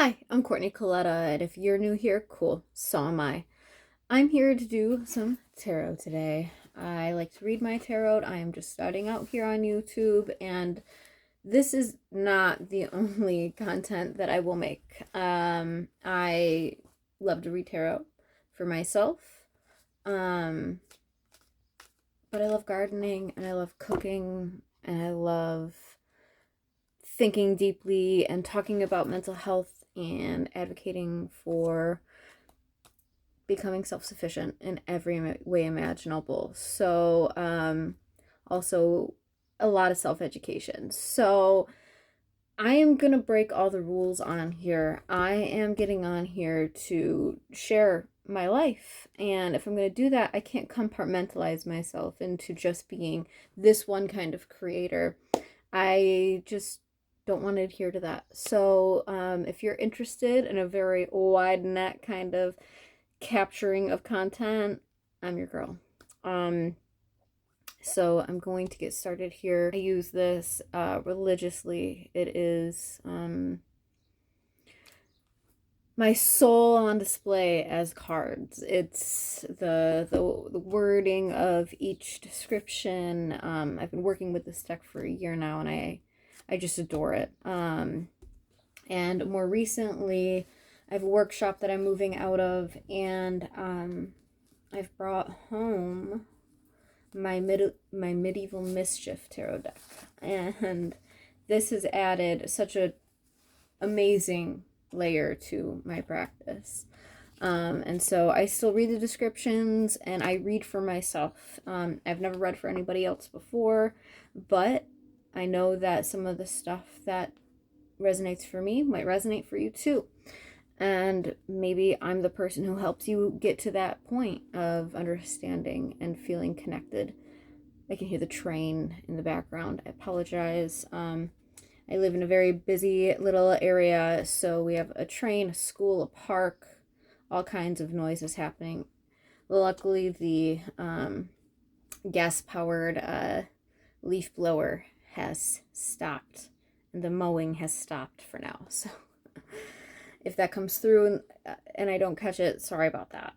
Hi, I'm Courtney Coletta, and if you're new here, cool, so am I. I'm here to do some tarot today. I like to read my tarot. I am just starting out here on YouTube, and this is not the only content that I will make. I love to read tarot for myself, um, but I love gardening, and I love cooking, and I love thinking deeply and talking about mental health and advocating for becoming self-sufficient in every way imaginable. So, also a lot of self-education. So, I am gonna break all the rules on here. I am getting on here to share my life. And if I'm gonna do that, I can't compartmentalize myself into just being this one kind of creator. I just don't want to adhere to that. So, if you're interested in a very wide net kind of capturing of content, I'm your girl. Um, so I'm going to get started here. I use this religiously. It is my soul on display as cards. It's the wording of each description. I've been working with this deck for a year now, and I just adore it. And more recently, I have a workshop that I'm moving out of, and I've brought home my medieval mischief tarot deck, and this has added such a amazing layer to my practice. And so I still read the descriptions and I read for myself. I've never read for anybody else before, but I know that some of the stuff that resonates for me might resonate for you too. And maybe I'm the person who helps you get to that point of understanding and feeling connected. I can hear the train in the background. I apologize. I live in a very busy little area, so we have a train, a school, a park, all kinds of noises happening. Luckily, the gas-powered leaf blower has stopped, and the mowing has stopped for now. So if that comes through and I don't catch it, sorry about that.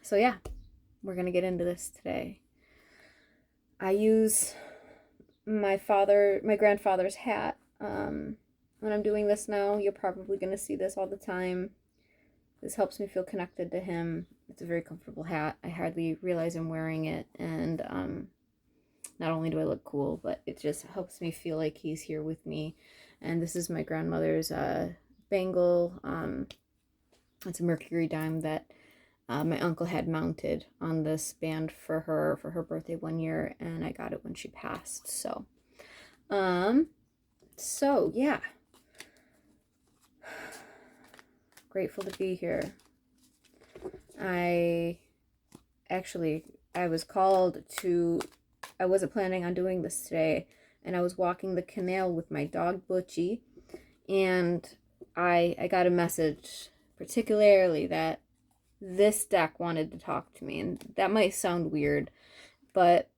So yeah, we're gonna get into this today. I use my grandfather's hat. When I'm doing this now, you're probably gonna see this all the time. This helps me feel connected to him. It's a very comfortable hat. I hardly realize I'm wearing it, and not only do I look cool, but it just helps me feel like he's here with me. And this is my grandmother's bangle. It's a mercury dime that my uncle had mounted on this band for her birthday one year, and I got it when she passed. So yeah, grateful to be here. I was called to, I wasn't planning on doing this today, and I was walking the canal with my dog Butchie, and I got a message particularly that this deck wanted to talk to me. And that might sound weird, but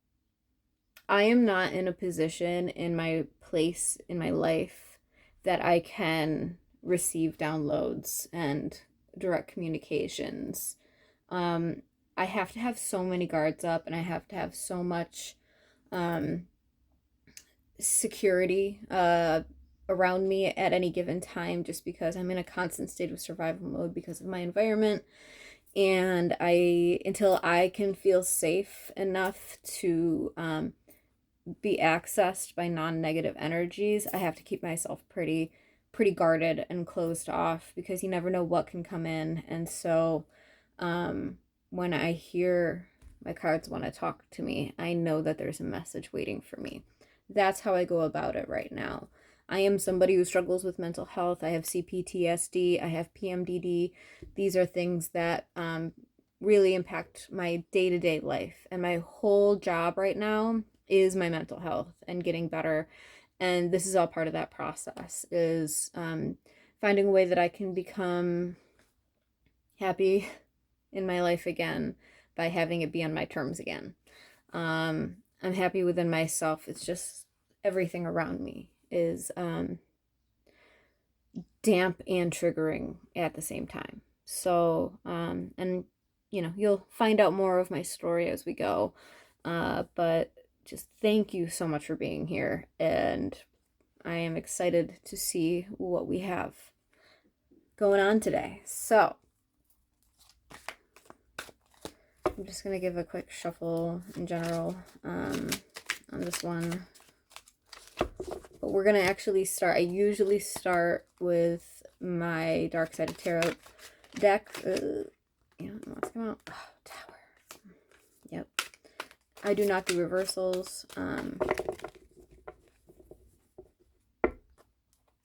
I am not in a position in my place in my life that I can receive downloads and direct communications. I have to have so many guards up, and I have to have so much security around me at any given time, just because I'm in a constant state of survival mode because of my environment. And until I can feel safe enough to be accessed by non-negative energies, I have to keep myself pretty guarded and closed off, because you never know what can come in. And so when I hear my cards want to talk to me, I know that there's a message waiting for me. That's how I go about it right now. I am somebody who struggles with mental health. I have CPTSD. I have PMDD. These are things that really impact my day-to-day life. And my whole job right now is my mental health and getting better. And this is all part of that process, is finding a way that I can become happy in my life again by having it be on my terms again. I'm happy within myself. It's just everything around me is damp and triggering at the same time. So, and you know, you'll find out more of my story as we go. But just thank you so much for being here, and I am excited to see what we have going on today. So, I'm just going to give a quick shuffle in general on this one. But we're going to actually start. I usually start with my Dark Side of Tarot deck. Yeah, let's come out. Oh, Tower. Yep. I do not do reversals.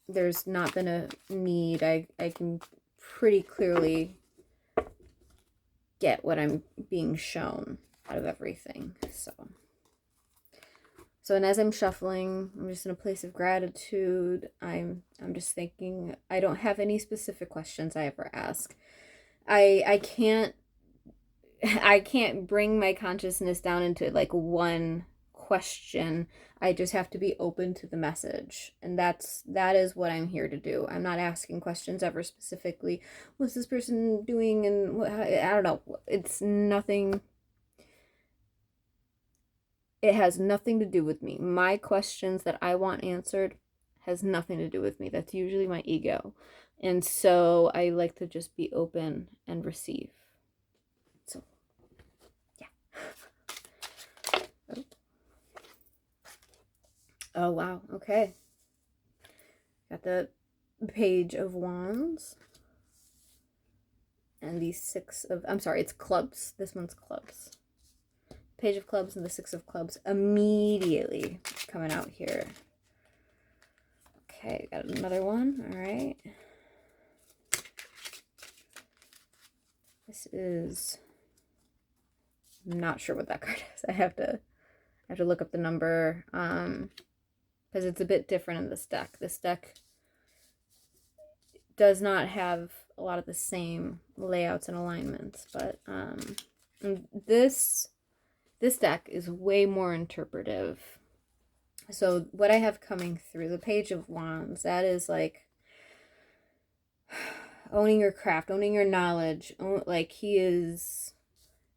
There's not been a need. I can pretty clearly get what I'm being shown out of everything. So and as I'm shuffling, I'm just in a place of gratitude. I'm just thinking, I don't have any specific questions I ever ask. I can't bring my consciousness down into like one question. I just have to be open to the message, and that is what I'm here to do. I'm not asking questions ever specifically. What's this person doing? And what, I don't know. It's nothing. It has nothing to do with me. My questions that I want answered has nothing to do with me. That's usually my ego, and so I like to just be open and receive. So, yeah. Oh, wow. Okay. Got the Page of Wands. And the Six of... I'm sorry, it's clubs. This one's clubs. Page of Clubs and the Six of Clubs immediately coming out here. Okay, got another one. All right. This is... I'm not sure what that card is. I have to look up the number. Because it's a bit different in this deck. This deck does not have a lot of the same layouts and alignments, but this deck is way more interpretive. So what I have coming through, the Page of Wands, that is like owning your craft, owning your knowledge. Like he is,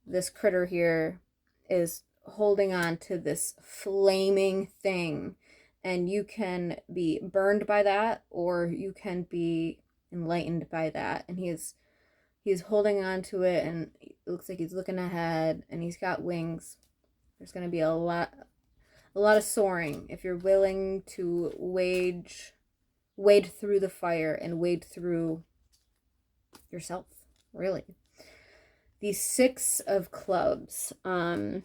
this critter here is holding on to this flaming thing, and you can be burned by that, or you can be enlightened by that. And he's holding on to it, and it looks like he's looking ahead, and he's got wings. There's going to be a lot of soaring if you're willing to wade through the fire and wade through yourself, really. The Six of Clubs. What's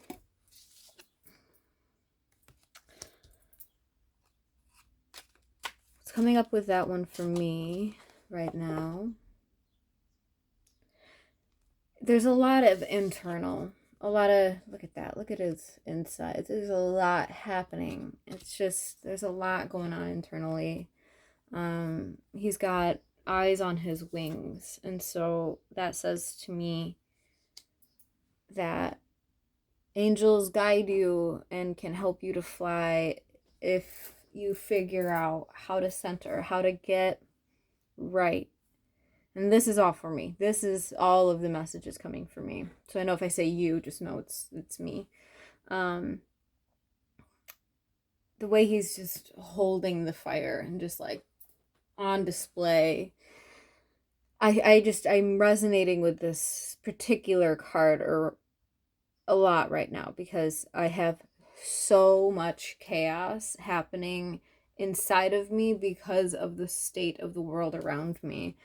coming up with that one for me right now? There's a lot of internal, look at that, look at his insides. There's a lot happening. It's just, there's a lot going on internally. He's got eyes on his wings, and so that says to me that angels guide you and can help you to fly if you figure out how to center, how to get right. And this is all for me. This is all of the messages coming for me. So I know if I say you, just know it's me. The way he's just holding the fire and just like on display. I'm resonating with this particular card or a lot right now, because I have so much chaos happening inside of me because of the state of the world around me.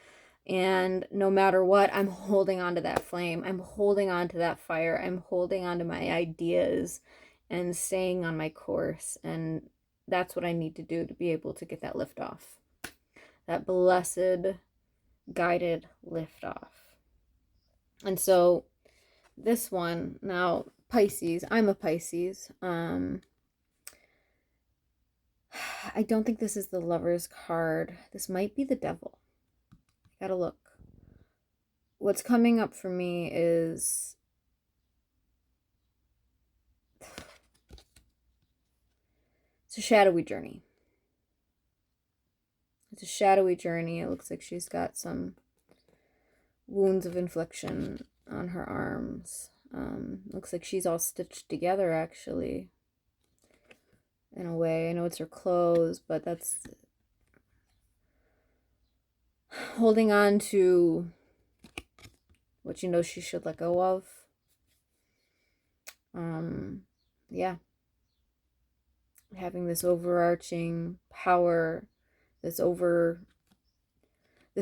And no matter what, I'm holding on to that flame. I'm holding on to that fire. I'm holding on to my ideas and staying on my course. And that's what I need to do to be able to get that lift off. That blessed, guided lift off. And so this one, now Pisces, I'm a Pisces. I don't think this is the Lover's card. This might be the Devil. Gotta look. What's coming up for me is it's a shadowy journey. It's a shadowy journey. It looks like she's got some wounds of infliction on her arms. Looks like she's all stitched together, actually, in a way. I know it's her clothes, but that's holding on to what you know she should let go of. Yeah. Having this overarching power, this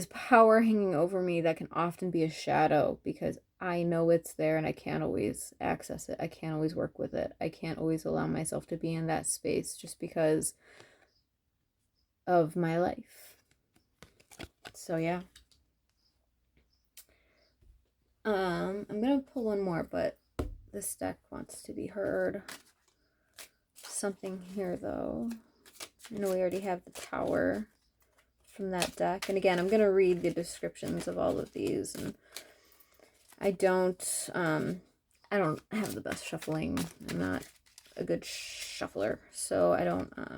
power hanging over me that can often be a shadow, because I know it's there and I can't always access it. I can't always work with it. I can't always allow myself to be in that space just because of my life. So yeah. I'm gonna pull one more, but this deck wants to be heard. Something here though. I know we already have the Tower from that deck. And again, I'm going to read the descriptions of all of these. And I don't have the best shuffling. I'm not a good shuffler. So I don't, I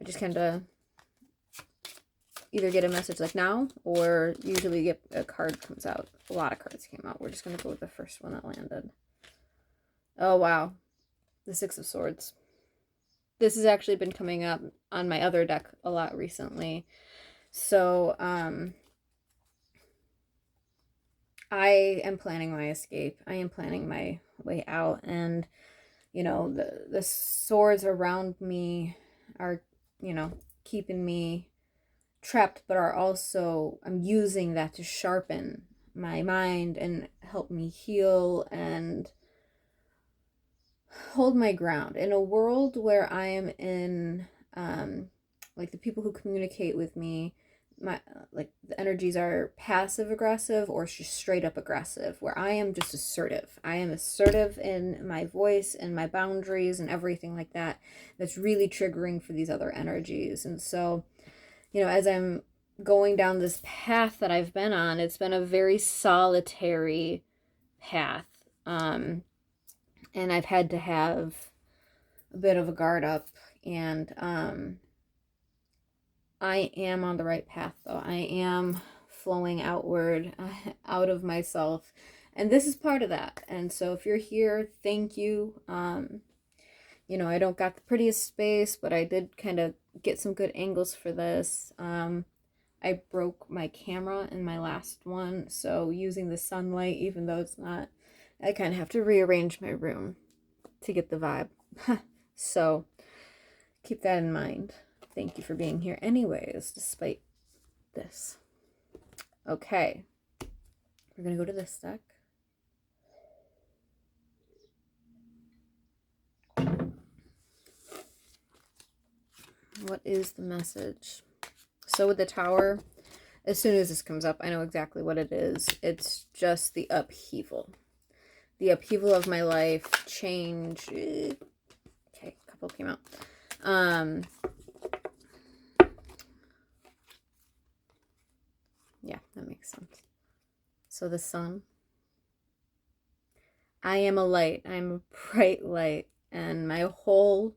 just kind of either get a message like now, or usually get a card comes out. A lot of cards came out. We're just going to go with the first one that landed. Oh, wow. The Six of Swords. This has actually been coming up on my other deck a lot recently. So, I am planning my escape. I am planning my way out. And, you know, the swords around me are, you know, keeping me trapped, but are also, I'm using that to sharpen my mind and help me heal and hold my ground in a world where I am in, like the people who communicate with me, like the energies are passive aggressive or just straight up aggressive, where I am just assertive. I am assertive in my voice and my boundaries and everything like that. That's really triggering for these other energies. And so, you know, as I'm going down this path that I've been on, it's been a very solitary path. And I've had to have a bit of a guard up, and I am on the right path though. I am flowing outward, out of myself, and this is part of that. And so if you're here, thank you. You know, I don't got the prettiest space, but I did kind of get some good angles for this. I broke my camera in my last one, so using the sunlight, even though it's not, I kind of have to rearrange my room to get the vibe. So keep that in mind. Thank you for being here anyways, despite this. Okay. We're going to go to this deck. What is the message? So with the Tower, as soon as this comes up, I know exactly what it is. It's just the upheaval. The upheaval of my life, change. Okay, a couple came out. Yeah, that makes sense. So the sun. I am a light. I'm a bright light. And my whole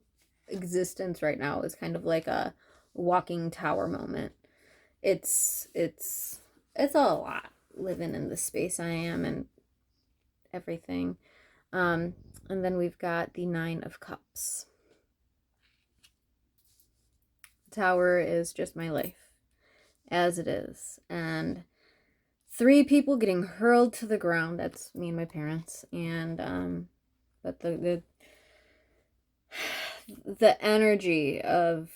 existence right now is kind of like a walking tower moment. It's a lot living in the space I am and everything. And then we've got the Nine of Cups. The Tower is just my life as it is. And 3 people getting hurled to the ground. That's me and my parents. And but the energy of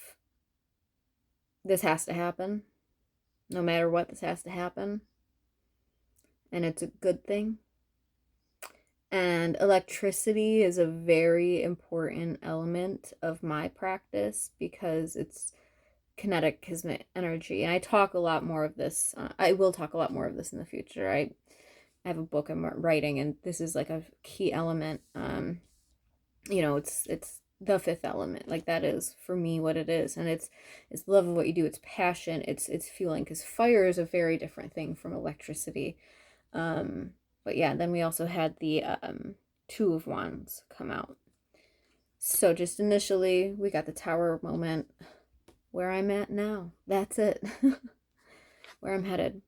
this has to happen. No matter what, this has to happen. And it's a good thing. And electricity is a very important element of my practice because it's kinetic energy. And I talk a lot more of this. I will talk a lot more of this in the future. I have a book I'm writing, and this is like a key element. You know, it's the 5th element. Like, that is for me what it is. And it's love of what you do. It's passion. It's fueling, because fire is a very different thing from electricity. But yeah, then we also had the 2 of Wands come out. So just initially, we got the Tower moment. where I'm at now. That's it. Where I'm headed.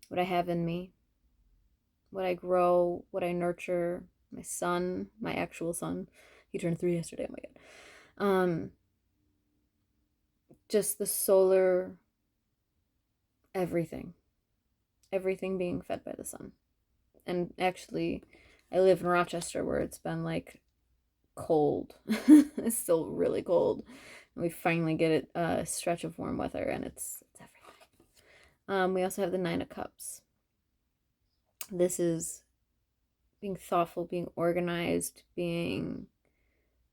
What I have in me. What I grow, what I nurture. My son, my actual son. He turned 3 yesterday. Oh my god. Just the solar, everything being fed by the sun. And actually, I live in Rochester where it's been like cold. It's still really cold. And we finally get a stretch of warm weather, and it's everything. We also have the 9 of Cups. This is being thoughtful, being organized, being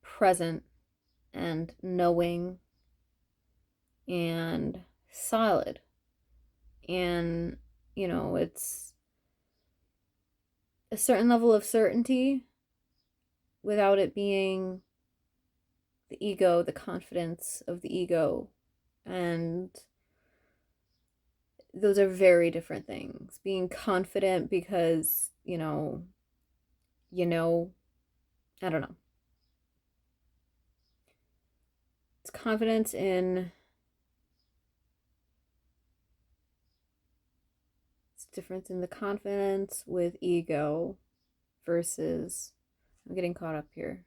present, and knowing, and solid. And, you know, it's a certain level of certainty without it being the ego, the confidence of the ego. And those are very different things. Being confident because, you know, I don't know. It's confidence in, it's difference in the confidence with ego versus, I'm getting caught up here.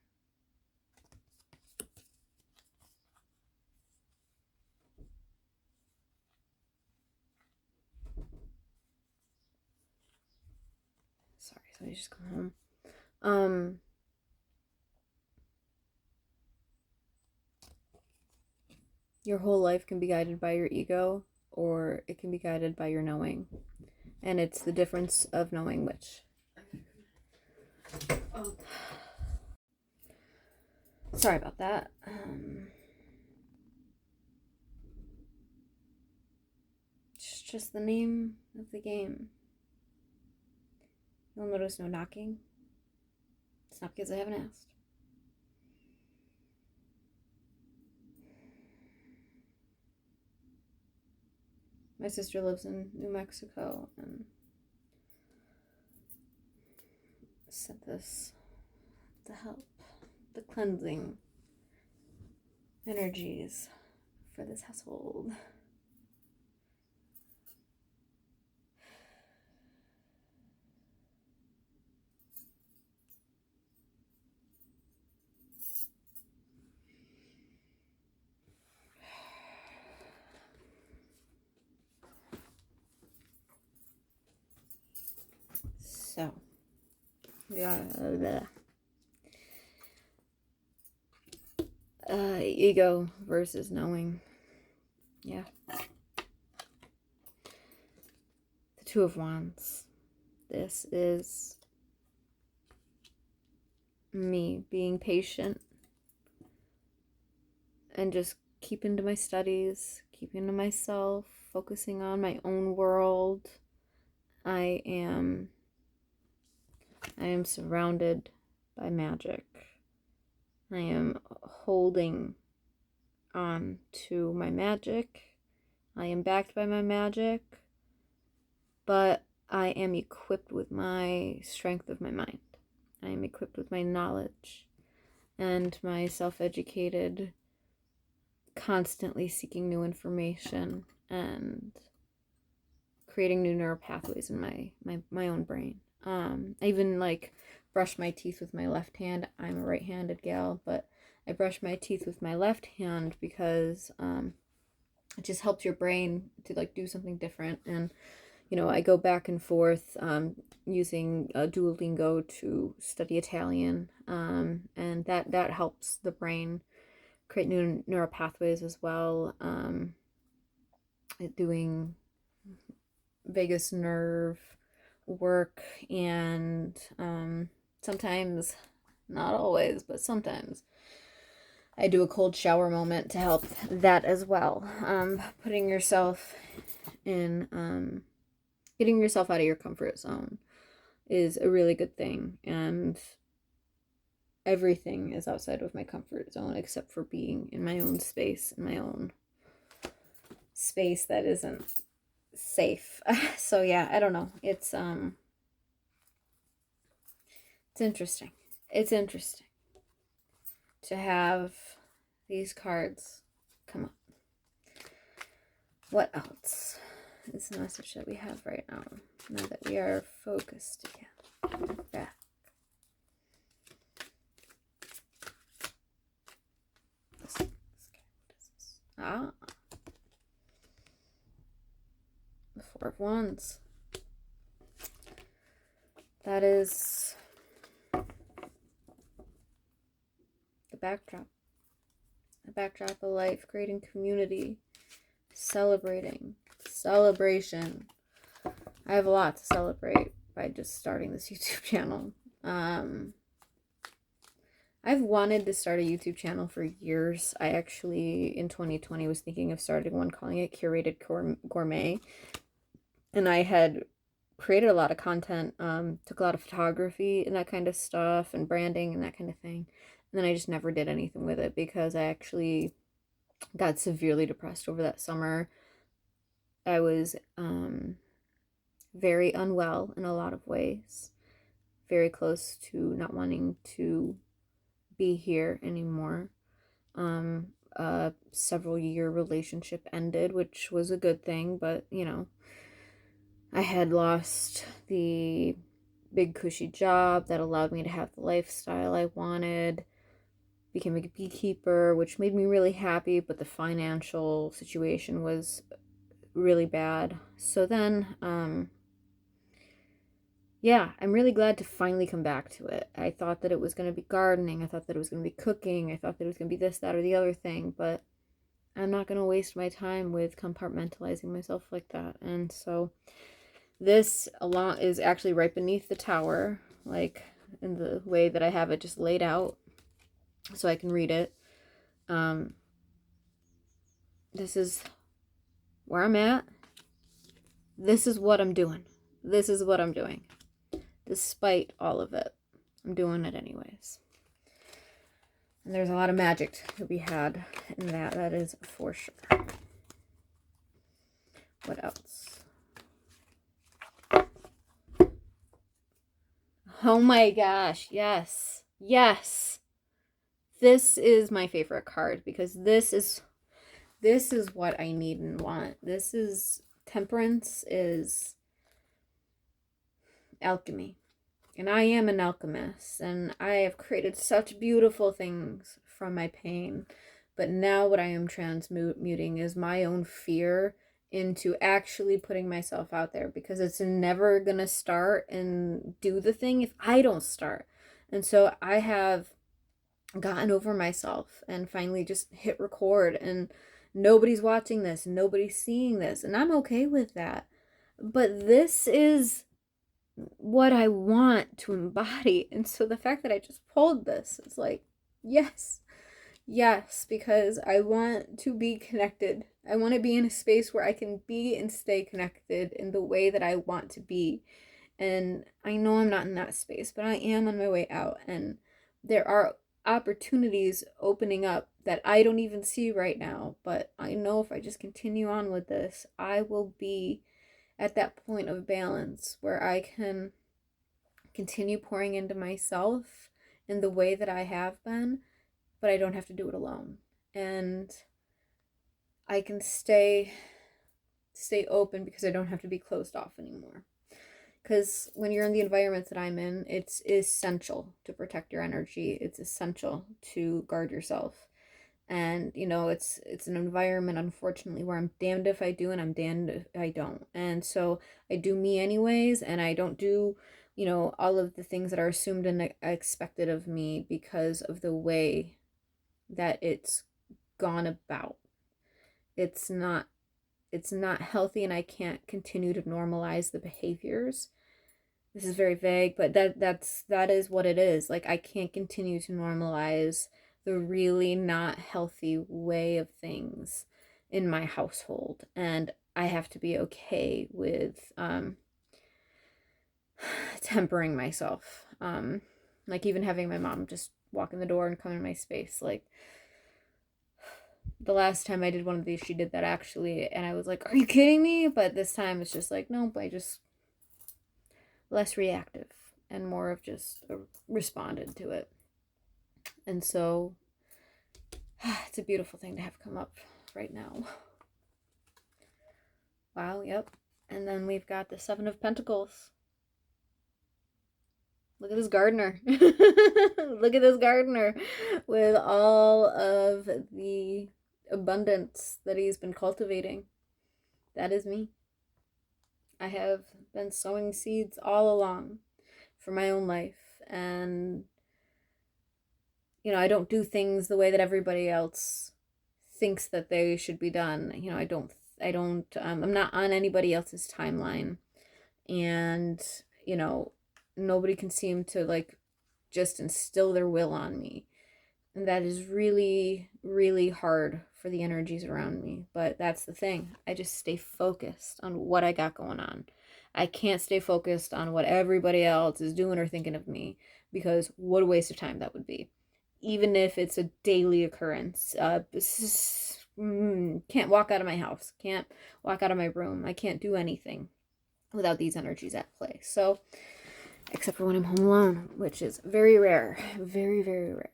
Sorry, so I just come home. Your whole life can be guided by your ego, or it can be guided by your knowing. And it's the difference of knowing which. Sorry about that. It's just the name of the game. You'll notice no knocking. It's not because I haven't asked. My sister lives in New Mexico and sent this to help the cleansing energies for this household. So, ego versus knowing. Yeah. The 2 of Wands. This is me being patient and just keeping to my studies, keeping to myself, focusing on my own world. I am surrounded by magic. I am holding on to my magic. I am backed by my magic, but I am equipped with my strength of my mind. I am equipped with my knowledge and my self-educated, constantly seeking new information and creating new neural pathways in my own brain. I even like brush my teeth with my left hand. I'm a right-handed gal, but I brush my teeth with my left hand because it just helps your brain to like do something different. And you know, I go back and forth using Duolingo to study Italian, and that helps the brain create new neural pathways as well. Doing vagus nerve work, and sometimes, not always, but sometimes I do a cold shower moment to help that as well. Putting yourself in, getting yourself out of your comfort zone is a really good thing, and everything is outside of my comfort zone except for being in my own space, in my own space that isn't safe. So yeah, I don't know. It's interesting. It's interesting to have these cards come up. What else is the message that we have right now? Now that we are focused again. Back. What is this? Ah. The Four of Wands. That is the backdrop. The backdrop of life, creating community, celebrating, celebration. I have a lot to celebrate by just starting this YouTube channel. I've wanted to start a YouTube channel for years. I actually, in 2020, was thinking of starting one, calling it Curated Gourmet. And I had created a lot of content, took a lot of photography and that kind of stuff, and branding and that kind of thing. And then I just never did anything with it because I actually got severely depressed over that summer. I was very unwell in a lot of ways, very close to not wanting to be here anymore. A several-year relationship ended, which was a good thing, but you know, I had lost the big cushy job that allowed me to have the lifestyle I wanted, became a beekeeper, which made me really happy, but the financial situation was really bad. So then, yeah, I'm really glad to finally come back to it. I thought that it was going to be gardening. I thought that it was going to be cooking. I thought that it was going to be this, that, or the other thing, but I'm not going to waste my time with compartmentalizing myself like that. And so this is actually right beneath the tower, like in the way that I have it just laid out so I can read it. This is where I'm at. This is what I'm doing. This is what I'm doing. Despite all of it, I'm doing it anyways. And there's a lot of magic to be had in that. That is for sure. What else? Oh my gosh, yes. Yes. This is my favorite card because this is what I need and want. This is Temperance, is alchemy. And I am an alchemist, and I have created such beautiful things from my pain. But now what I am transmuting is my own fear into actually putting myself out there, because it's never going to start and do the thing if I don't start. And so I have gotten over myself and finally just hit record, and nobody's watching this, nobody's seeing this, and I'm okay with that. But this is what I want to embody. And so the fact that I just pulled this, it's like, yes, because I want to be connected. I want to be in a space where I can be and stay connected in the way that I want to be. And I know I'm not in that space, but I am on my way out. And there are opportunities opening up that I don't even see right now. But I know if I just continue on with this, I will be at that point of balance where I can continue pouring into myself in the way that I have been, but I don't have to do it alone. And I can stay open because I don't have to be closed off anymore. Because when you're in the environment that I'm in, it's essential to protect your energy. It's essential to guard yourself. And, you know, it's an environment, unfortunately, where I'm damned if I do and I'm damned if I don't. And so I do me anyways, and I don't do, you know, all of the things that are assumed and expected of me because of the way that it's gone about. It's not healthy, and I can't continue to normalize the behaviors. This is very vague, but that is what it is. Like, I can't continue to normalize the really not healthy way of things in my household, and I have to be okay with tempering myself. Like even having my mom just walk in the door and come in my space. Like the last time I did one of these, she did that actually, and I was like, "Are you kidding me?" But this time it's just like, nope, I just less reactive and more of just responded to it. And so It's a beautiful thing to have come up right now. Wow, yep. And then we've got the Seven of Pentacles. Look at this gardener. Look at this gardener with all of the abundance that he's been cultivating. That is me. I have been sowing seeds all along for my own life. And, you know, I don't do things the way that everybody else thinks that they should be done. You know, I'm not on anybody else's timeline. And, you know, nobody can seem to like just instill their will on me. And that is really, really hard for the energies around me. But that's the thing. I just stay focused on what I got going on. I can't stay focused on what everybody else is doing or thinking of me, because what a waste of time that would be. Even if it's a daily occurrence. Can't walk out of my house. Can't walk out of my room. I can't do anything without these energies at play. So, except for when I'm home alone, which is very rare. Very, very rare.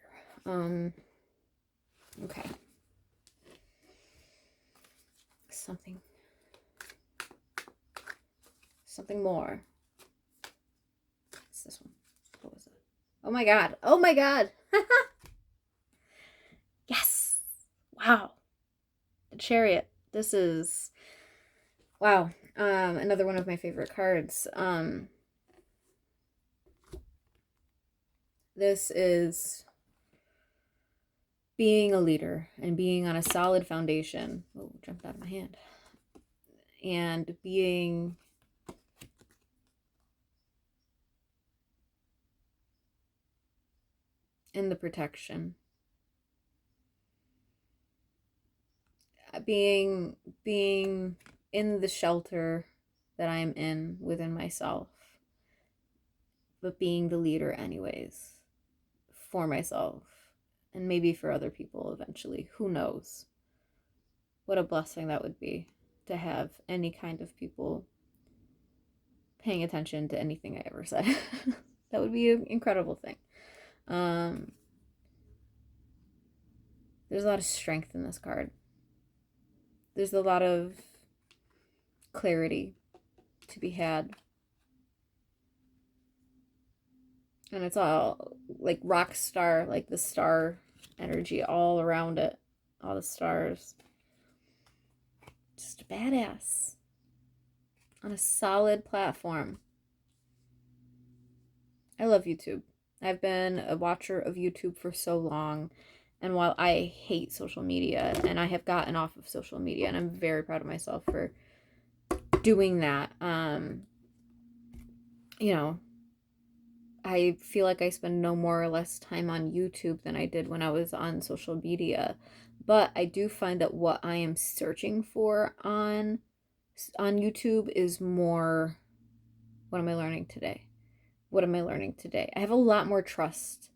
Okay. Something more. It's this one. What was it? Oh my god. Oh my god. Yes. Wow. The Chariot. This is, wow. Another one of my favorite cards. This is being a leader and being on a solid foundation. Oh, jumped out of my hand. And being in the protection. Being in the shelter that I'm in within myself. But being the leader anyways. For myself. And maybe for other people eventually. Who knows? What a blessing that would be, to have any kind of people paying attention to anything I ever said. That would be an incredible thing. There's a lot of strength in this card. There's a lot of clarity to be had. And it's all like rock star, like the star energy all around it. All the stars. Just a badass. On a solid platform. I love YouTube. I've been a watcher of YouTube for so long. And while I hate social media, and I have gotten off of social media, and I'm very proud of myself for doing that, you know, I feel like I spend no more or less time on YouTube than I did when I was on social media. But I do find that what I am searching for on YouTube is more, what am I learning today? What am I learning today? I have a lot more trust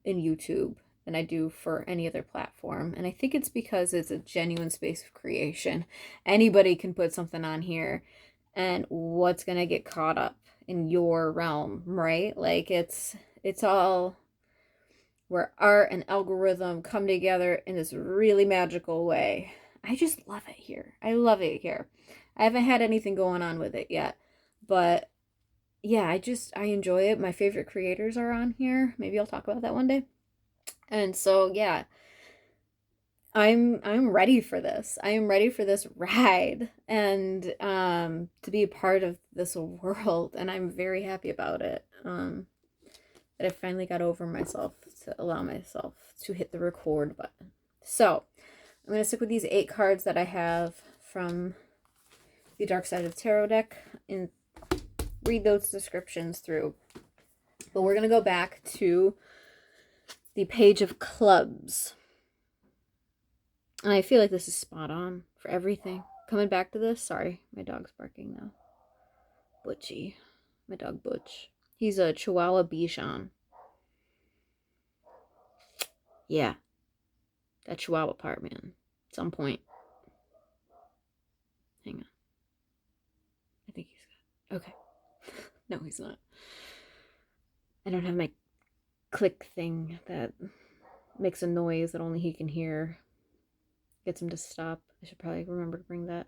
in YouTube than I do for any other platform. And I think it's because it's a genuine space of creation. Anybody can put something on here, and what's going to get caught up in your realm, right? Like it's all where art and algorithm come together in this really magical way. I just love it here. I love it here. I haven't had anything going on with it yet, but yeah, I enjoy it. My favorite creators are on here. Maybe I'll talk about that one day. And so, yeah, I'm ready for this. I am ready for this ride, and to be a part of this world, and I'm very happy about it. That I finally got over myself to allow myself to hit the record button. So, I'm going to stick with these 8 cards that I have from the Dark Side of Tarot deck and read those descriptions through. But we're going to go back to the Page of Clubs. And I feel like this is spot on for everything. Coming back to this, sorry, my dog's barking now. Butchie. My dog Butch. He's a Chihuahua Bichon. Yeah. That Chihuahua part, man. At some point. Hang on. I think he's good. Okay. No, he's not. I don't have my click thing that makes a noise that only he can hear. Gets him to stop. I should probably remember to bring that.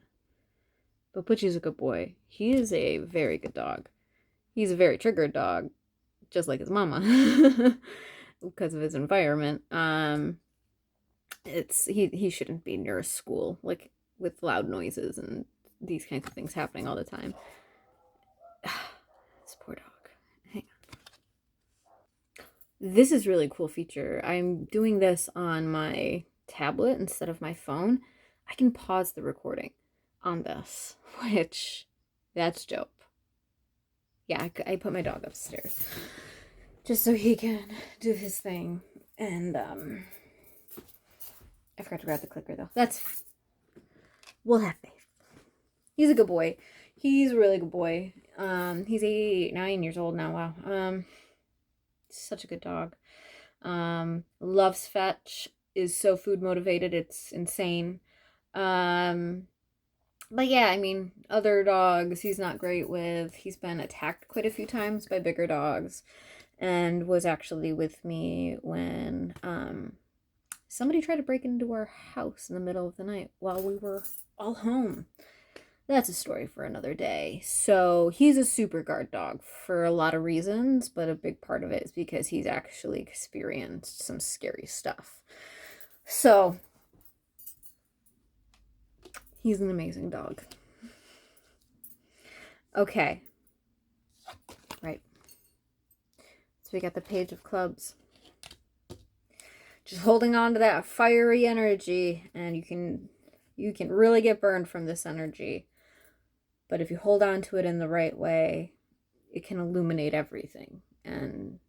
But Butchie's a good boy. He is a very good dog. He's a very triggered dog, just like his mama, because of his environment. He shouldn't be near a school, like, with loud noises and these kinds of things happening all the time. This poor dog. Hang on. This is a really cool feature. I'm doing this on my tablet instead of my phone. I can pause the recording on this, which, that's dope. Yeah, I put my dog upstairs just so he can do his thing. And I forgot to grab the clicker though. We'll have faith. He's a good boy. He's a really good boy. He's 9 years old now. Wow. Such a good dog. Loves fetch. Is so food motivated. It's insane. But yeah, I mean, other dogs he's not great with. He's been attacked quite a few times by bigger dogs, and was actually with me when somebody tried to break into our house in the middle of the night while we were all home. That's a story for another day. So he's a super guard dog for a lot of reasons, but a big part of it is because he's actually experienced some scary stuff. So he's an amazing dog. Okay. Right. So we got the Page of Clubs. Just holding on to that fiery energy, and you can really get burned from this energy. But if you hold on to it in the right way, it can illuminate everything. And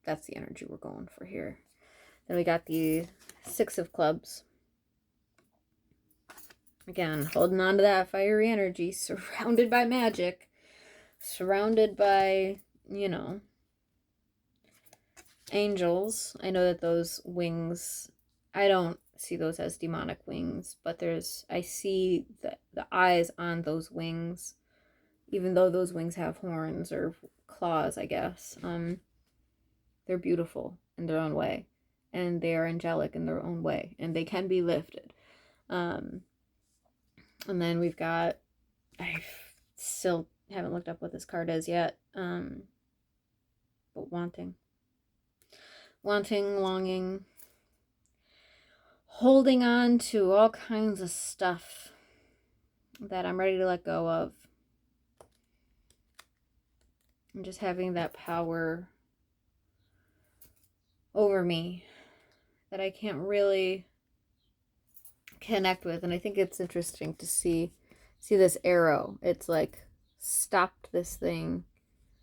that's the energy we're going for here. Then we got the Six of Clubs. Again, holding on to that fiery energy, surrounded by magic, surrounded by, angels. I know that those wings, I don't see those as demonic wings, but I see the eyes on those wings, even though those wings have horns or claws, I guess. They're beautiful in their own way, and they are angelic in their own way, and they can be lifted. And then we've got, I still haven't looked up what this card is yet, but wanting, longing, holding on to all kinds of stuff that I'm ready to let go of. And just having that power over me that I can't really connect with. And I think it's interesting to see this arrow. It's like stopped this thing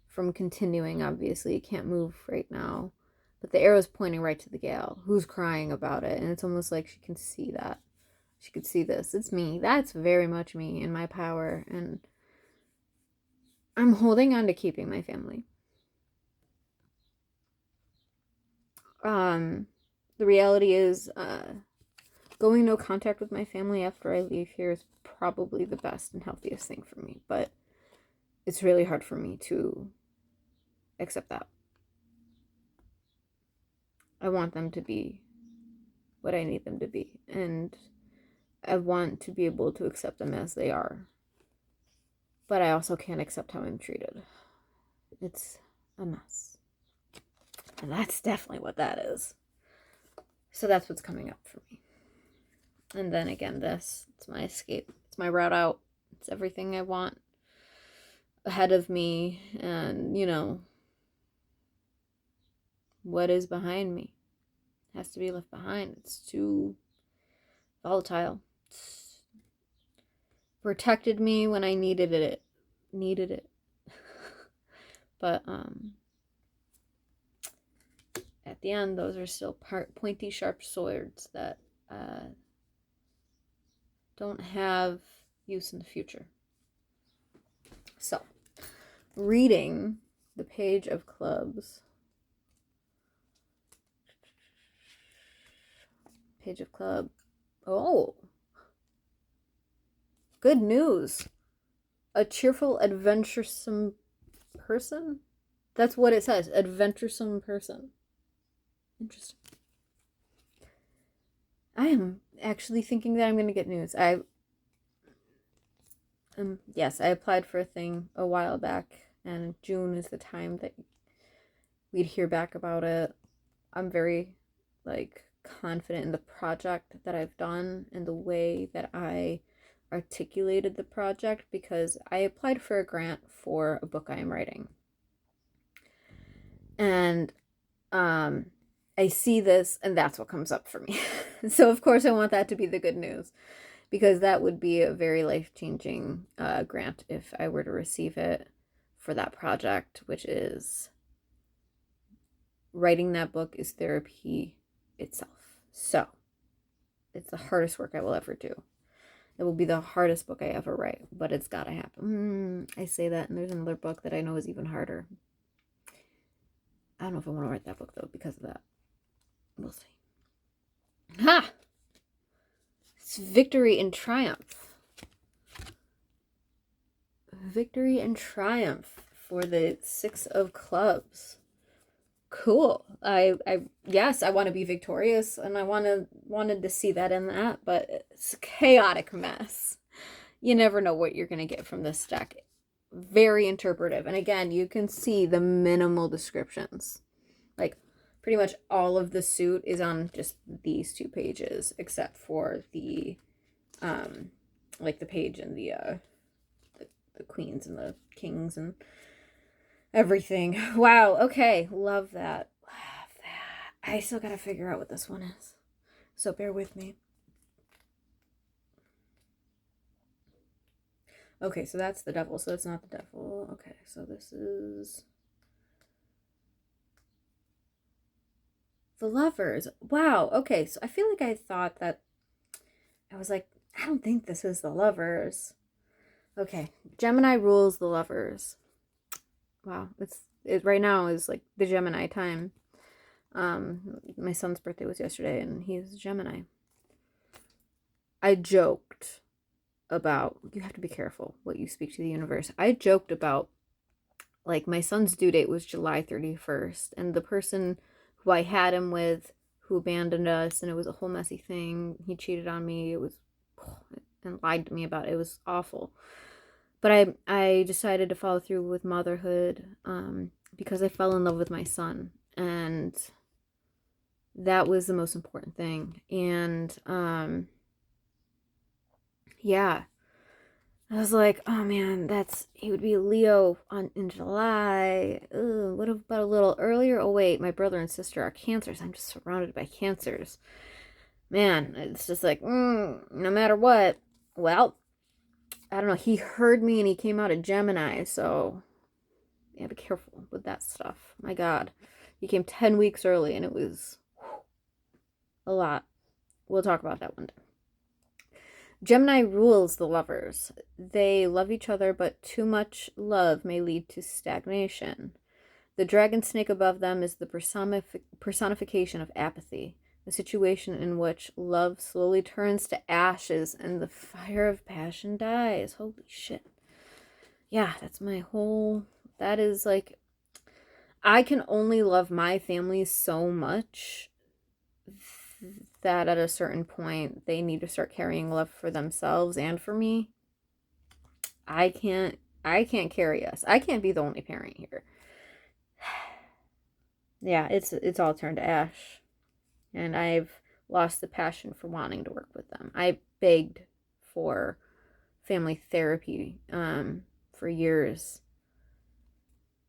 from continuing. Obviously it can't move right now, but the arrow's pointing right to the gal who's crying about it, and it's almost like she can see that. She could see this. It's me. That's very much me and my power, and I'm holding on to keeping my family. The reality is going no contact with my family after I leave here is probably the best and healthiest thing for me, but it's really hard for me to accept that. I want them to be what I need them to be, and I want to be able to accept them as they are, but I also can't accept how I'm treated. It's a mess, and that's definitely what that is. So that's what's coming up for me. And then again, it's my escape. It's my route out. It's everything I want ahead of me. And, what is behind me has to be left behind. It's too volatile. It's protected me when I needed it. But, at the end, those are still pointy, sharp swords that don't have use in the future. So, reading the Page of Clubs. Page of Club. Oh. Good news. A cheerful, adventuresome person? That's what it says. Adventuresome person. Interesting. I am actually thinking that I'm going to get news. Yes, I applied for a thing a while back, and June is the time that we'd hear back about it. I'm very, like, confident in the project that I've done and the way that I articulated the project because I applied for a grant for a book I am writing. And I see this, and that's what comes up for me. So, of course, I want that to be the good news because that would be a very life-changing grant if I were to receive it for that project, which is writing that book is therapy itself. So, it's the hardest work I will ever do. It will be the hardest book I ever write, but it's gotta happen. I say that, and there's another book that I know is even harder. I don't know if I want to write that book, though, because of that. We'll see. Ha! It's victory and triumph. Victory and triumph for the Six of Clubs. Cool. Yes, I want to be victorious, and I wanted to see that in that, but it's a chaotic mess. You never know what you're going to get from this deck. Very interpretive. And again, you can see the minimal descriptions. Like, pretty much all of the suit is on just these 2 pages, except for the, like the page and the queens and the kings and everything. Wow. Okay. Love that. Love that. I still gotta figure out what this one is. So bear with me. Okay, so that's the devil. So it's not the devil. Okay, so this is the lovers. Wow. Okay, so I feel like I thought that I was like, I don't think this is the lovers. Okay, Gemini rules the lovers. Wow, it right now is like the Gemini time. My son's birthday was yesterday, and he's Gemini. I joked about, you have to be careful what you speak to the universe. I joked about, like, my son's due date was July 31st, and the person who I had him with, who abandoned us, and it was a whole messy thing. He cheated on me. It was, and lied to me about it. It was awful. But I decided to follow through with motherhood because I fell in love with my son, and that was the most important thing. And yeah, I was like, oh man, he would be a Leo in July. Ugh, what about a little earlier? Oh wait, my brother and sister are Cancers. I'm just surrounded by Cancers. Man, it's just like, no matter what. Well, I don't know. He heard me and he came out a Gemini, so yeah, be careful with that stuff. My God, he came 10 weeks early, and it was a lot. We'll talk about that one day. Gemini rules the lovers. They love each other, but too much love may lead to stagnation. The dragon snake above them is the personification of apathy, a situation in which love slowly turns to ashes and the fire of passion dies. Holy shit. Yeah, that is like, I can only love my family so much that at a certain point they need to start carrying love for themselves and for me. I can't carry us. I can't be the only parent here. Yeah, it's all turned to ash. And I've lost the passion for wanting to work with them. I begged for family therapy for years.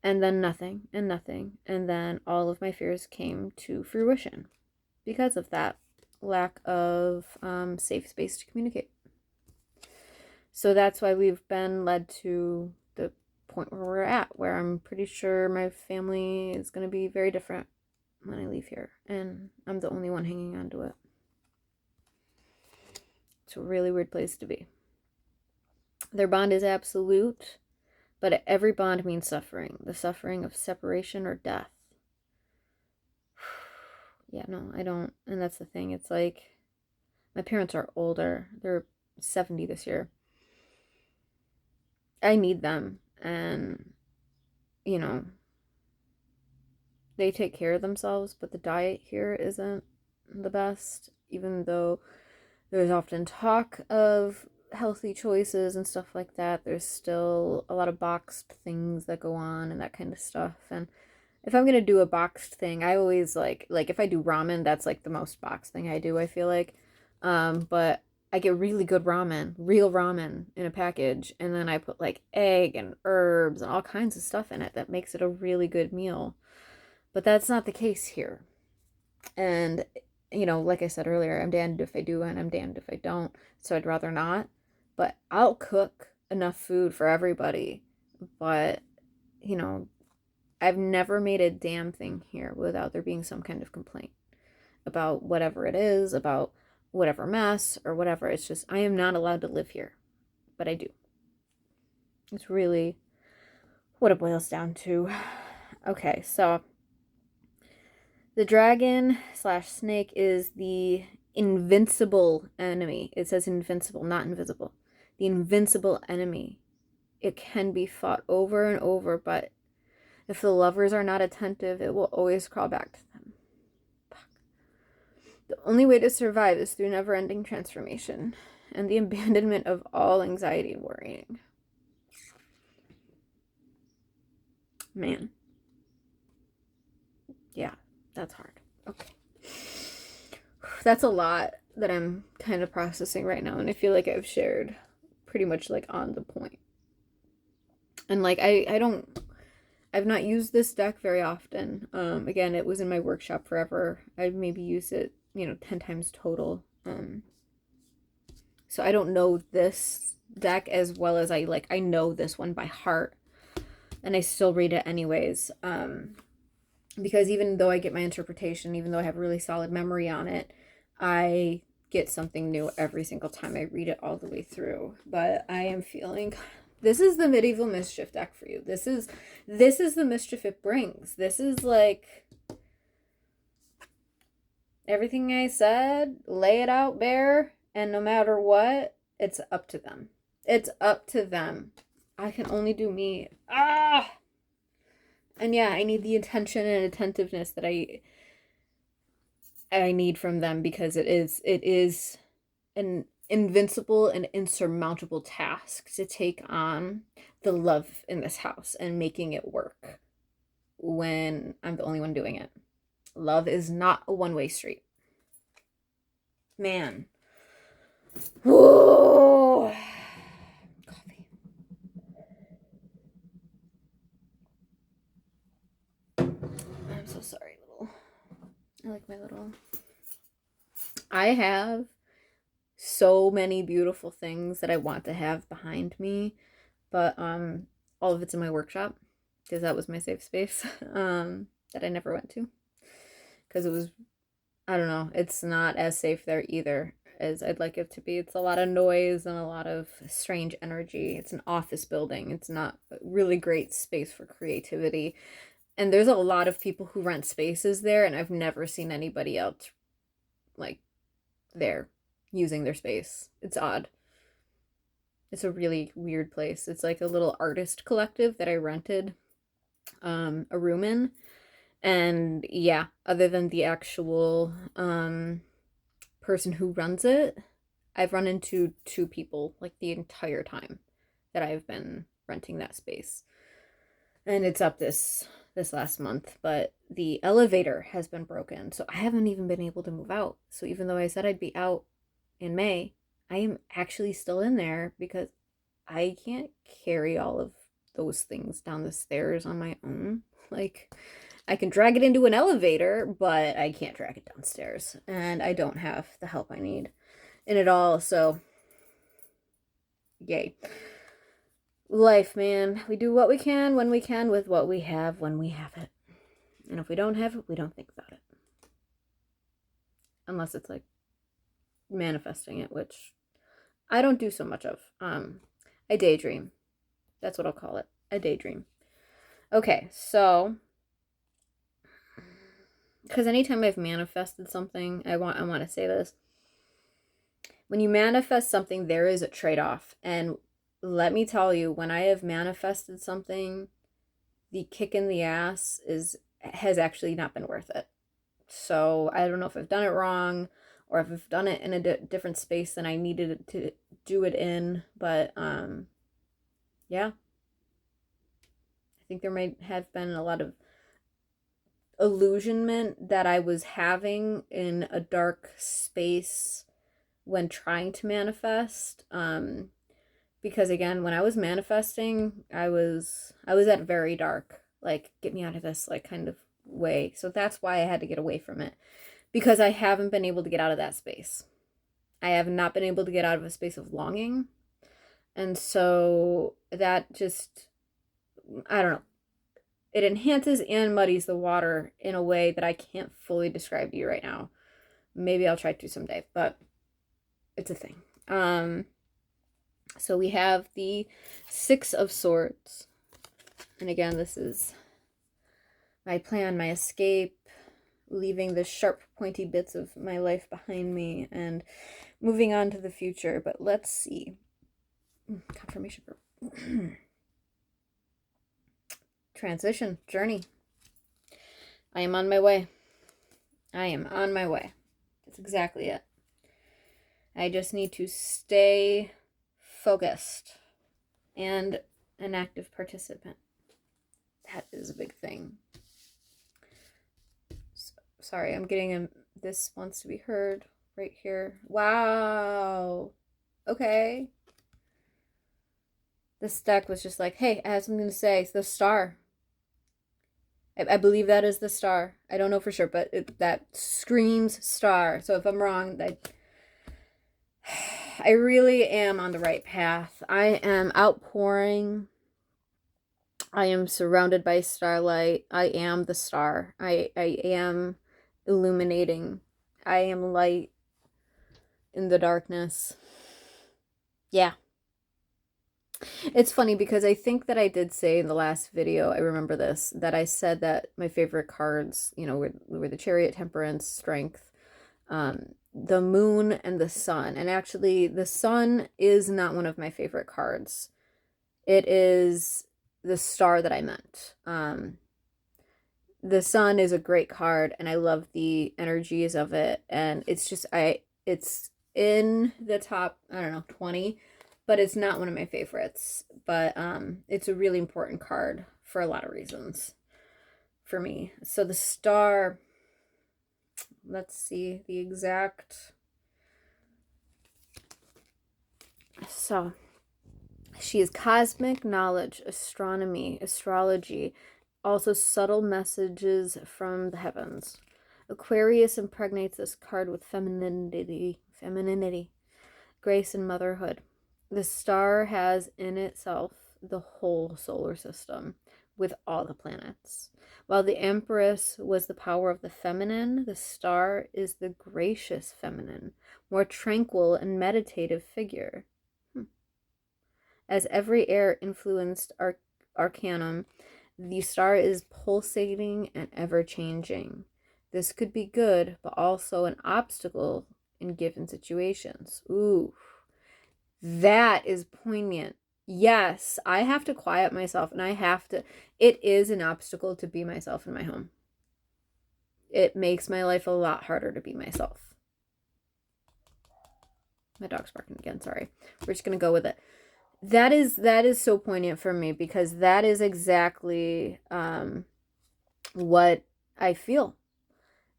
And then nothing, and nothing. And then all of my fears came to fruition because of that lack of safe space to communicate. So that's why we've been led to the point where we're at, where I'm pretty sure my family is going to be very different when I leave here. And I'm the only one hanging on to it. It's a really weird place to be. Their bond is absolute, but every bond means suffering. The suffering of separation or death. Yeah, no, I don't. And that's the thing. It's like, my parents are older. They're 70 this year. I need them. And, you know, they take care of themselves, but the diet here isn't the best, even though there's often talk of healthy choices and stuff like that. There's still a lot of boxed things that go on and that kind of stuff. And if I'm gonna do a boxed thing, I always like if I do ramen, that's like the most boxed thing I do, I feel like. But I get really good ramen, real ramen in a package, and then I put like egg and herbs and all kinds of stuff in it that makes it a really good meal. But that's not the case here. And like I said earlier, I'm damned if I do and I'm damned if I don't. So I'd rather not. But I'll cook enough food for everybody. But, I've never made a damn thing here without there being some kind of complaint about whatever it is, about whatever mess or whatever. It's just, I am not allowed to live here. But I do. It's really what it boils down to. Okay, so the dragon / snake is the invincible enemy. It says invincible, not invisible. The invincible enemy. It can be fought over and over, but if the lovers are not attentive, it will always crawl back to them. The only way to survive is through never-ending transformation and the abandonment of all anxiety and worrying. Man. Yeah, that's hard. Okay. That's a lot that I'm kind of processing right now, and I feel like I've shared pretty much like on the point. And like I've not used this deck very often. Again, it was in my workshop forever. I've maybe used it, 10 times total. So I don't know this deck as well as I know this one by heart. And I still read it anyways. Because even though I get my interpretation, even though I have really solid memory on it, I get something new every single time I read it all the way through. But I am feeling this is the medieval mischief deck for you. This is the mischief it brings. This is like everything I said, lay it out bare, and no matter what, it's up to them. It's up to them. I can only do me. And yeah, I need the attention and attentiveness that I need from them, because it is an invincible and insurmountable task to take on the love in this house and making it work when I'm the only one doing it. Love is not a one-way street. Man. Whoa. Coffee. I'm so sorry, I like my little. I have so many beautiful things that I want to have behind me, but all of it's in my workshop, because that was my safe space that I never went to, because it was, I don't know, it's not as safe there either as I'd like it to be. It's a lot of noise and a lot of strange energy. It's an office building. It's not a really great space for creativity. And there's a lot of people who rent spaces there, and I've never seen anybody else like there using their space. It's odd. It's a really weird place. It's like a little artist collective that I rented a room in. And yeah, other than the actual person who runs it, I've run into 2 people like the entire time that I've been renting that space. And it's up this last month, but the elevator has been broken, so I haven't even been able to move out. So even though I said I'd be out in May, I am actually still in there because I can't carry all of those things down the stairs on my own. Like, I can drag it into an elevator, but I can't drag it downstairs, and I don't have the help I need in it all. So yay. Life, man. We do what we can when we can with what we have when we have it. And if we don't have it, we don't think about it. Unless it's like manifesting it, which I don't do so much of. I daydream. That's what I'll call it. A daydream. Okay, so because anytime I've manifested something, I want to say this. When you manifest something, there is a trade-off. And let me tell you, when I have manifested something, the kick in the ass has actually not been worth it. So I don't know if I've done it wrong or if I've done it in a different space than I needed to do it in. But yeah, I think there might have been a lot of illusionment that I was having in a dark space when trying to manifest. Because again, when I was manifesting, I was at very dark, like, get me out of this, like, kind of way. So that's why I had to get away from it, because I haven't been able to get out of that space. I have not been able to get out of a space of longing. And so that just, I don't know. It enhances and muddies the water in a way that I can't fully describe to you right now. Maybe I'll try to someday, but it's a thing. So we have the Six of Swords. And again, this is my plan, my escape, leaving the sharp, pointy bits of my life behind me and moving on to the future. But let's see. Confirmation for transition, journey. I am on my way. I am on my way. That's exactly it. I just need to stay focused and an active participant. That is a big thing. Sorry, I'm getting this wants to be heard right here. Wow. Okay. This deck was just like, hey, I have something to say. It's the star. I believe that is the star. I don't know for sure, but that screams star. So if I'm wrong, I really am on the right path. I am outpouring. I am surrounded by starlight. I am the star. I am illuminating. I am light in the darkness. Yeah. It's funny because I think that I did say in the last video, I remember this, that I said that my favorite cards, you know, were the Chariot, Temperance, Strength, the Moon, and the Sun. And actually, the Sun is not one of my favorite cards. It is the star that I meant. The Sun is a great card, and I love the energies of it. And it's just, it's in the top, I don't know, 20. But it's not one of my favorites. But it's a really important card for a lot of reasons for me. So the star, let's see the exact. So she is cosmic knowledge, astronomy, astrology, also subtle messages from the heavens. Aquarius impregnates this card with femininity, grace, and motherhood. The star has in itself the whole solar system with all the planets. While the Empress was the power of the feminine, the star is the gracious feminine, more tranquil and meditative figure. As every air-influenced arcanum, the star is pulsating and ever-changing. This could be good, but also an obstacle in given situations. Ooh. That is poignant. Yes, I have to quiet myself, and it is an obstacle to be myself in my home. It makes my life a lot harder to be myself. My dog's barking again, sorry. We're just going to go with it. That is so poignant for me, because that is exactly what I feel.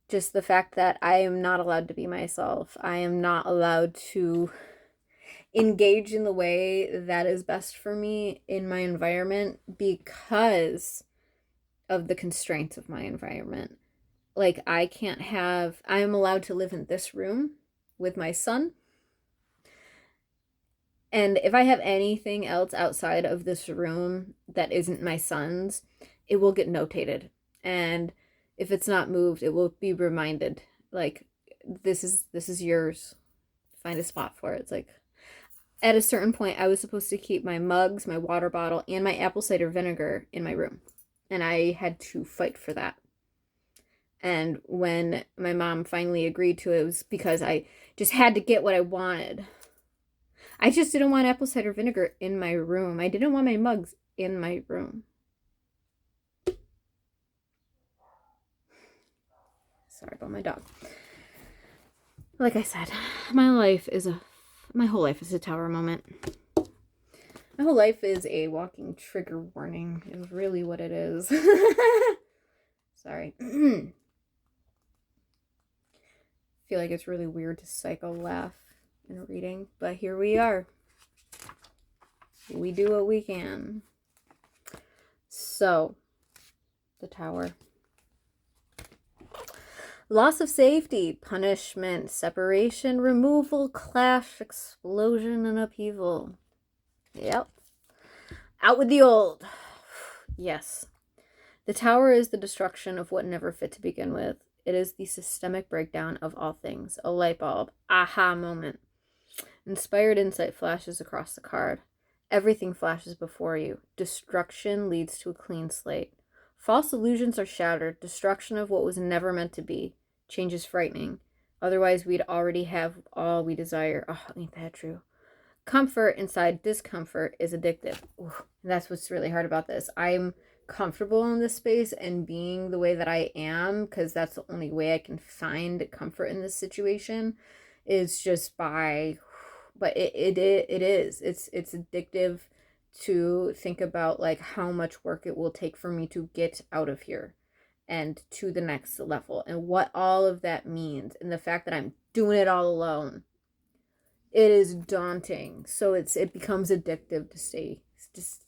Just the fact that I am not allowed to be myself. I am not allowed to engage in the way that is best for me in my environment because of the constraints of my environment. Like, I am allowed to live in this room with my son. And if I have anything else outside of this room that isn't my son's, it will get notated. And if it's not moved, it will be reminded, like, this is yours. Find a spot for it. It's like, at a certain point, I was supposed to keep my mugs, my water bottle, and my apple cider vinegar in my room. And I had to fight for that. And when my mom finally agreed to it, it was because I just had to get what I wanted. I just didn't want apple cider vinegar in my room. I didn't want my mugs in my room. Sorry about my dog. Like I said, my whole life is a tower moment. My whole life is a walking trigger warning, is really what it is. Sorry. Feel like it's really weird to psycho laugh in reading, but here we are. We do what we can. So, the tower. Loss of safety, punishment, separation, removal, clash, explosion, and upheaval. Yep. Out with the old. Yes. The tower is the destruction of what never fit to begin with. It is the systemic breakdown of all things. A light bulb. Aha moment. Inspired insight flashes across the card. Everything flashes before you. Destruction leads to a clean slate. False illusions are shattered. Destruction of what was never meant to be. Change is frightening. Otherwise, we'd already have all we desire. Oh, ain't that true? Comfort inside discomfort is addictive. Ooh, that's what's really hard about this. I'm comfortable in this space and being the way that I am, because that's the only way I can find comfort in this situation, is just by, but it is. It's addictive to think about like how much work it will take for me to get out of here and to the next level, and what all of that means, and the fact that I'm doing it all alone. It is daunting. So it becomes addictive to stay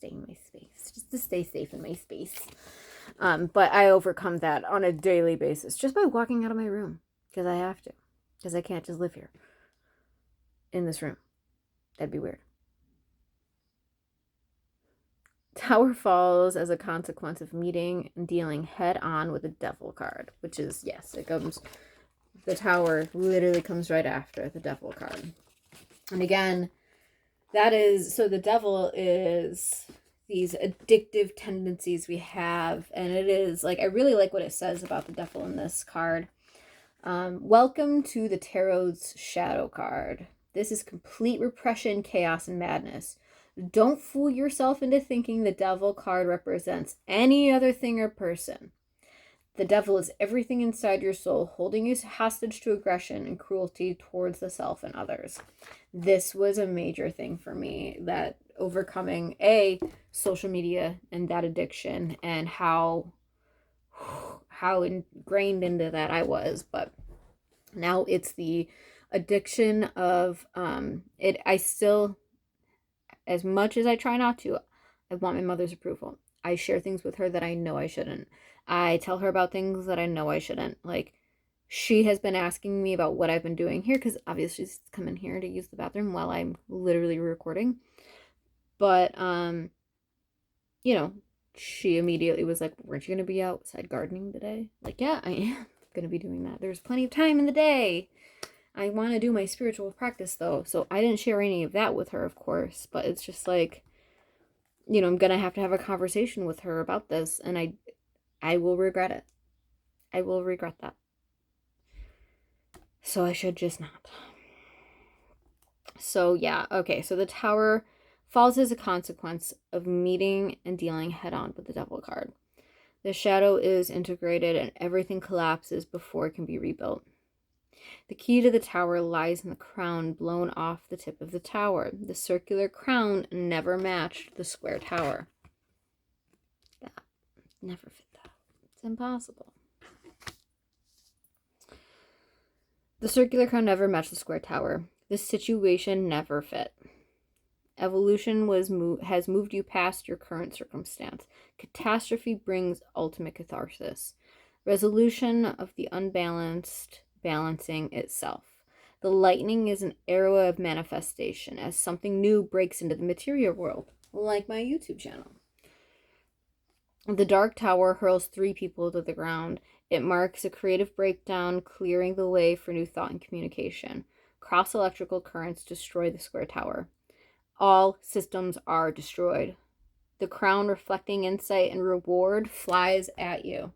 in my space, just to stay safe in my space. But I overcome that on a daily basis just by walking out of my room, because I have to, because I can't just live here in this room. That'd be weird. Tower falls as a consequence of meeting and dealing head on with the devil card, which is, yes, it comes, the tower literally comes right after the devil card. And again, that is, so the devil is these addictive tendencies we have. And it is like, I really like what it says about the devil in this card. Welcome to the tarot's shadow card. This is complete repression, chaos, and madness. Don't fool yourself into thinking the devil card represents any other thing or person. The devil is everything inside your soul, holding you hostage to aggression and cruelty towards the self and others. This was a major thing for me, that overcoming social media and that addiction, and how ingrained into that I was. But now it's the addiction of it. I still, as much as I try not to, I want my mother's approval. I share things with her that I know I shouldn't. I tell her about things that I know I shouldn't. Like, she has been asking me about what I've been doing here, because obviously she's come in here to use the bathroom while I'm literally recording. But, you know, she immediately was like, weren't you going to be outside gardening today? Like, yeah, I am going to be doing that. There's plenty of time in the day. I want to do my spiritual practice, though. So I didn't share any of that with her, of course. But it's just like, you know, I'm going to have a conversation with her about this. And I will regret it. I will regret that. So I should just not. So yeah, okay. So the tower falls as a consequence of meeting and dealing head on with the devil card. The shadow is integrated and everything collapses before it can be rebuilt. The key to the tower lies in the crown blown off the tip of the tower. The circular crown never matched the square tower. That never fit that. It's impossible. The circular crown never matched the square tower. This situation never fit. Evolution has moved you past your current circumstance. Catastrophe brings ultimate catharsis. Resolution of the unbalanced, balancing itself. The lightning is an arrow of manifestation as something new breaks into the material world, like my YouTube channel. The dark tower hurls 3 people to the ground. It marks a creative breakdown, clearing the way for new thought and communication. Cross electrical currents destroy the square tower. All systems are destroyed. The crown, reflecting insight and reward, flies at you.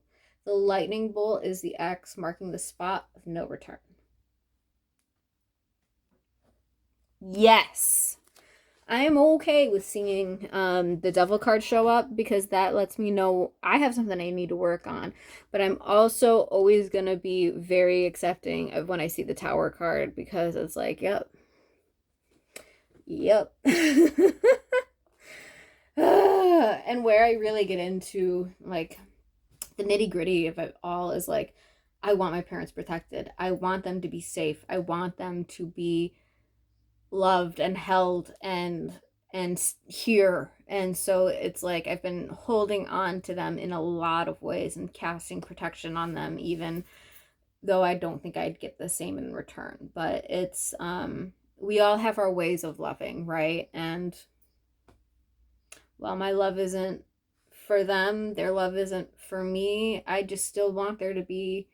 The lightning bolt is the X, marking the spot of no return. Yes! I am okay with seeing the devil card show up because that lets me know I have something I need to work on. But I'm also always going to be very accepting of when I see the tower card because it's like, yep. Yep. And where I really get into like the nitty-gritty of it all is like I want my parents protected. I want them to be safe. I want them to be loved and held and here. And so it's like I've been holding on to them in a lot of ways and casting protection on them, even though I don't think I'd get the same in return. But it's we all have our ways of loving, right? And while my love isn't for them, their love isn't for me, I just still want there to be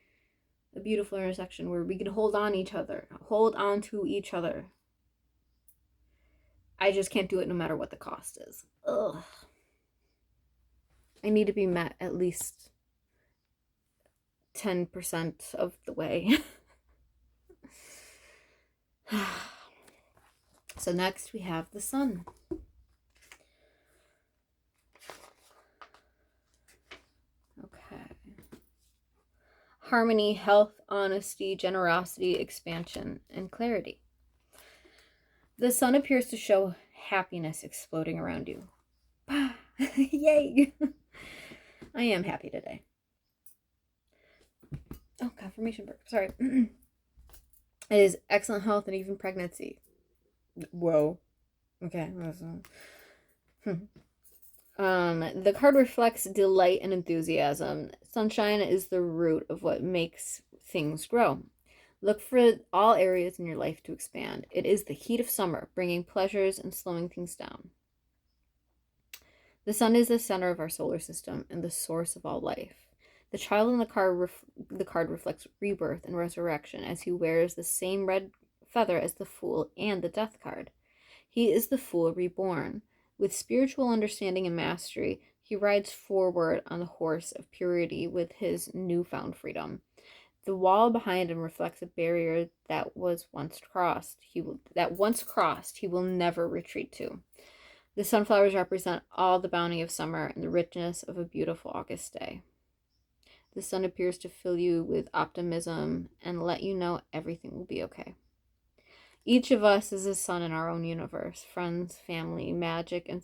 a beautiful intersection where we can hold on to each other. I just can't do it no matter what the cost is. Ugh. I need to be met at least 10% of the way. So next we have the sun. Okay. Harmony, health, honesty, generosity, expansion, and clarity. The sun appears to show happiness exploding around you. Yay! I am happy today. Oh, confirmation birth. Sorry. It is excellent health and even pregnancy. Whoa. Okay. The card reflects delight and enthusiasm. Sunshine is the root of what makes things grow. Look for all areas in your life to expand. It is the heat of summer, bringing pleasures and slowing things down. The sun is the center of our solar system and the source of all life. The child in the card reflects rebirth and resurrection as he wears the same red feather as the Fool and the Death card. He is the Fool reborn. With spiritual understanding and mastery, he rides forward on the horse of purity with his newfound freedom. The wall behind him reflects a barrier that was once crossed. He will never retreat to. The sunflowers represent all the bounty of summer and the richness of a beautiful August day. The sun appears to fill you with optimism and let you know everything will be okay. Each of us is a sun in our own universe, friends, family, magic, and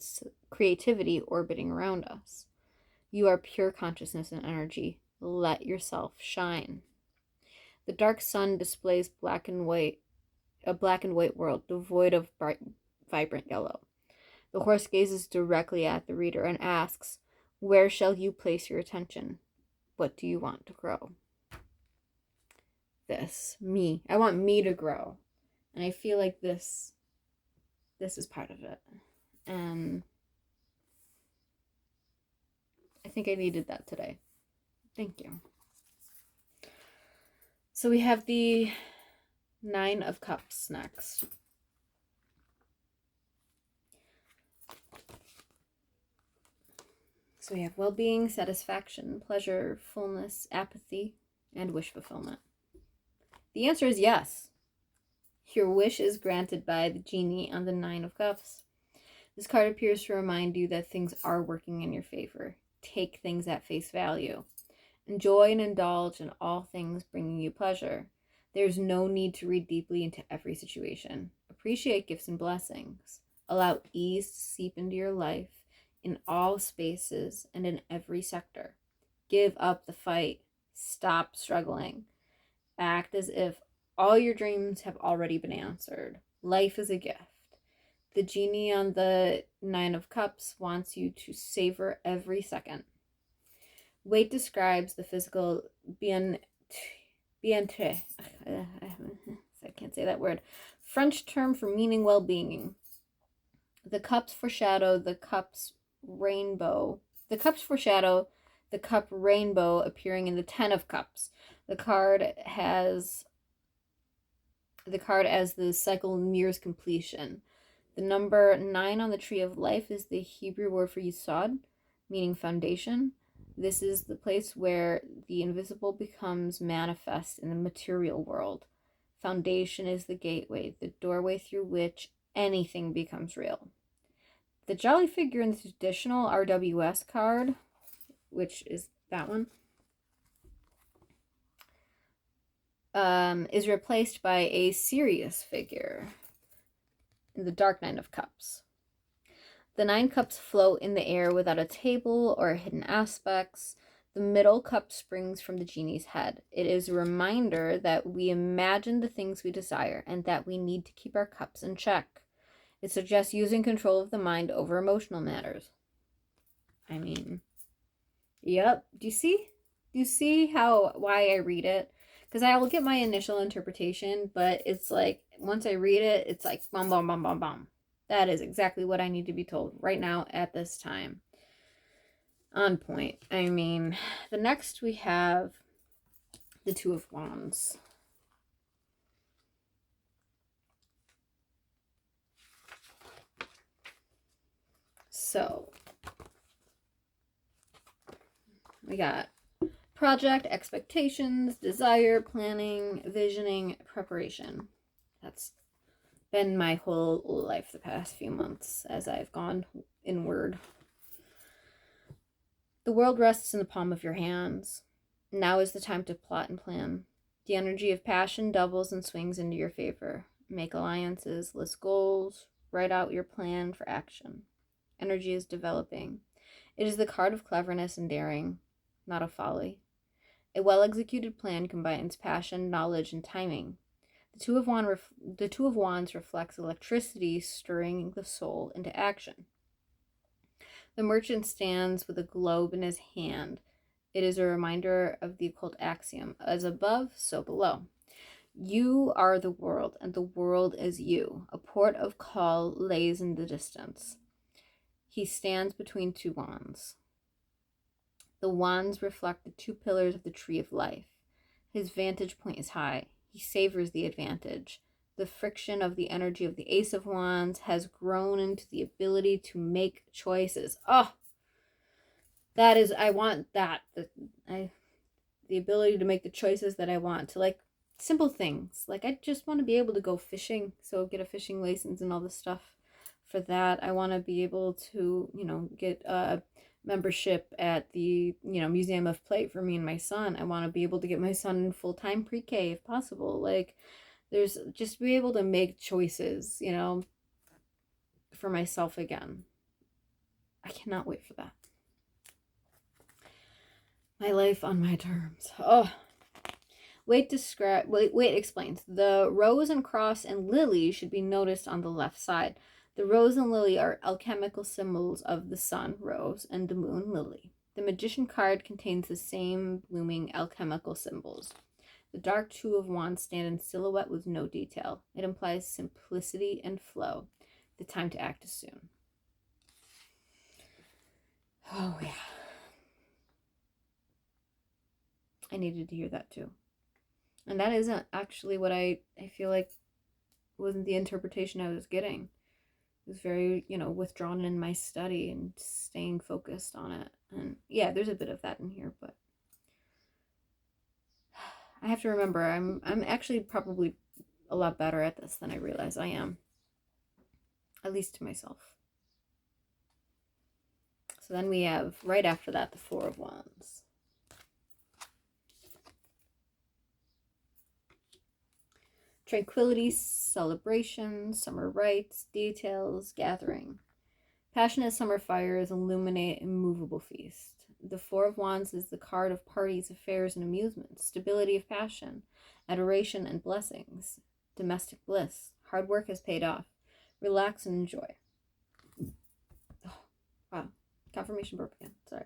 creativity orbiting around us. You are pure consciousness and energy. Let yourself shine. The dark sun displays a black and white world devoid of bright, vibrant yellow. The horse gazes directly at the reader and asks, "Where shall you place your attention? What do you want to grow?" Me. I want me to grow. And I feel like this is part of it. And I think I needed that today. Thank you. So we have the 9 of Cups next. So we have well-being, satisfaction, pleasure, fullness, apathy, and wish fulfillment. The answer is yes. Your wish is granted by the genie on the 9 of Cups. This card appears to remind you that things are working in your favor. Take things at face value. Enjoy and indulge in all things bringing you pleasure. There's no need to read deeply into every situation. Appreciate gifts and blessings. Allow ease to seep into your life in all spaces and in every sector. Give up the fight. Stop struggling. Act as if all your dreams have already been answered. Life is a gift. The genie on the 9 of Cups wants you to savor every second. Weight describes the physical bien-être. I can't say that word. French term for meaning well-being. The cups foreshadow the cup's rainbow. The cups foreshadow the cup rainbow appearing in the 10 of Cups. The card as the cycle nears completion. The number 9 on the tree of life is the Hebrew word for yesod, meaning foundation. This is the place where the invisible becomes manifest in the material world. Foundation is the gateway, the doorway through which anything becomes real. The Jolly figure in the traditional RWS card, which is that one, is replaced by a serious figure in the Dark Nine of Cups. The 9 cups float in the air without a table or hidden aspects. The middle cup springs from the genie's head. It is a reminder that we imagine the things we desire and that we need to keep our cups in check. It suggests using control of the mind over emotional matters. I mean, yep. Do you see? Do you see why I read it? Because I will get my initial interpretation, but it's like, once I read it, it's like, bum, bum, bum, bum, bum. That is exactly what I need to be told right now at this time. On point. I mean, the next we have the Two of Wands. So, we got project, expectations, desire, planning, visioning, preparation. That's been my whole life the past few months as I've gone inward. The world rests in the palm of your hands. Now is the time to plot and plan. The energy of passion doubles and swings into your favor. Make alliances, list goals, write out your plan for action. Energy is developing. It is the card of cleverness and daring, not of folly. A well-executed plan combines passion, knowledge, and timing. The Two of Wands reflects electricity stirring the soul into action. The merchant stands with a globe in his hand. It is a reminder of the occult axiom, as above, so below. You are the world, and the world is you. A port of call lays in the distance. He stands between 2 wands. The wands reflect the 2 pillars of the tree of life. His vantage point is high. He savors the advantage. The friction of the energy of the Ace of Wands has grown into the ability to make choices. Oh, that is, I want that. The ability to make the choices that I want, to like simple things. Like, I just want to be able to go fishing, so get a fishing license and all this stuff for that. I want to be able to, get a membership at the, Museum of Play for me and my son. I want to be able to get my son in full-time pre-K if possible. Like, there's just be able to make choices, for myself again. I cannot wait for that. My life on my terms. Oh. Wait explains. The rose and cross and lily should be noticed on the left side. The rose and lily are alchemical symbols of the sun, rose, and the moon, lily. The magician card contains the same blooming alchemical symbols. The dark Two of Wands stand in silhouette with no detail. It implies simplicity and flow. The time to act is soon. Oh, yeah. I needed to hear that too. And that isn't actually what I feel like wasn't the interpretation I was getting. It was very, withdrawn in my study and staying focused on it. And yeah, there's a bit of that in here, but I have to remember I'm actually probably a lot better at this than I realize I am. At least to myself. So then we have, right after that, the Four of Wands. Tranquility, celebration, summer rites, details, gathering. Passionate summer fires illuminate immovable feast. The Four of Wands is the card of parties, affairs, and amusements, stability of passion, adoration and blessings, domestic bliss. Hard work has paid off. Relax and enjoy. Oh, wow. Confirmation broke again. Sorry.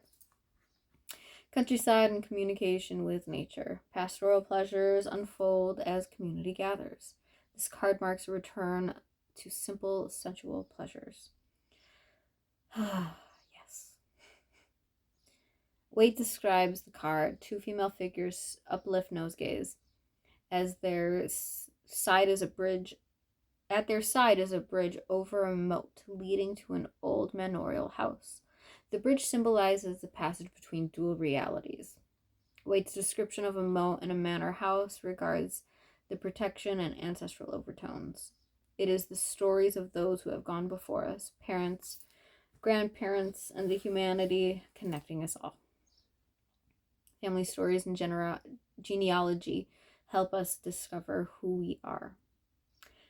Countryside and communication with nature. Pastoral pleasures unfold as community gathers. This card marks a return to simple, sensual pleasures. Yes. Waite describes the card. 2 female figures uplift nosegays as their side is a bridge. At their side is a bridge over a moat leading to an old manorial house. The bridge symbolizes the passage between dual realities. Waite's description of a moat and a manor house regards the protection and ancestral overtones. It is the stories of those who have gone before us, parents, grandparents, and the humanity connecting us all. Family stories and genealogy help us discover who we are.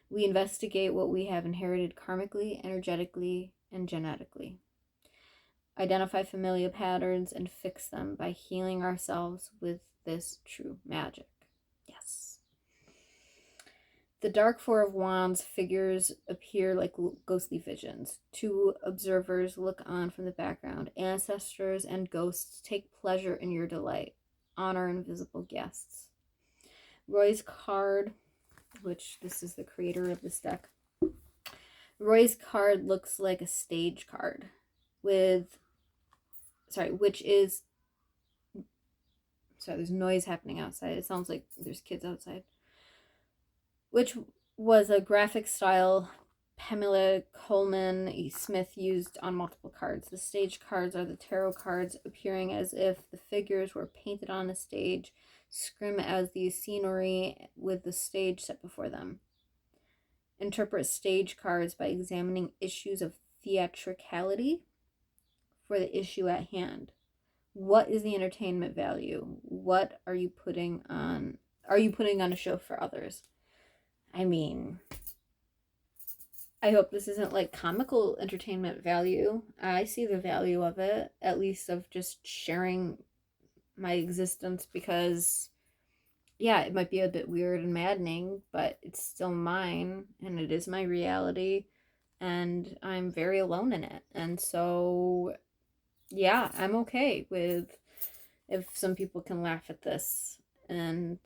We investigate what we have inherited karmically, energetically, and genetically. Identify familiar patterns and fix them by healing ourselves with this true magic. Yes. The Dark Four of Wands figures appear like ghostly visions. Two observers look on from the background. Ancestors and ghosts take pleasure in your delight. Honor invisible guests. Roy's card, which this is the creator of this deck. Roy's card looks like a stage card there's noise happening outside. It sounds like there's kids outside. Which was a graphic style Pamela Coleman Smith used on multiple cards. The stage cards are the tarot cards, appearing as if the figures were painted on a stage, scrim as the scenery with the stage set before them. Interpret stage cards by examining issues of theatricality for the issue at hand. What is the entertainment value? What are you putting on? Are you putting on a show for others? I mean, I hope this isn't like comical entertainment value. I see the value of it, at least of just sharing my existence, because yeah, it might be a bit weird and maddening, but it's still mine and it is my reality and I'm very alone in it. And so yeah, I'm okay with if some people can laugh at this. And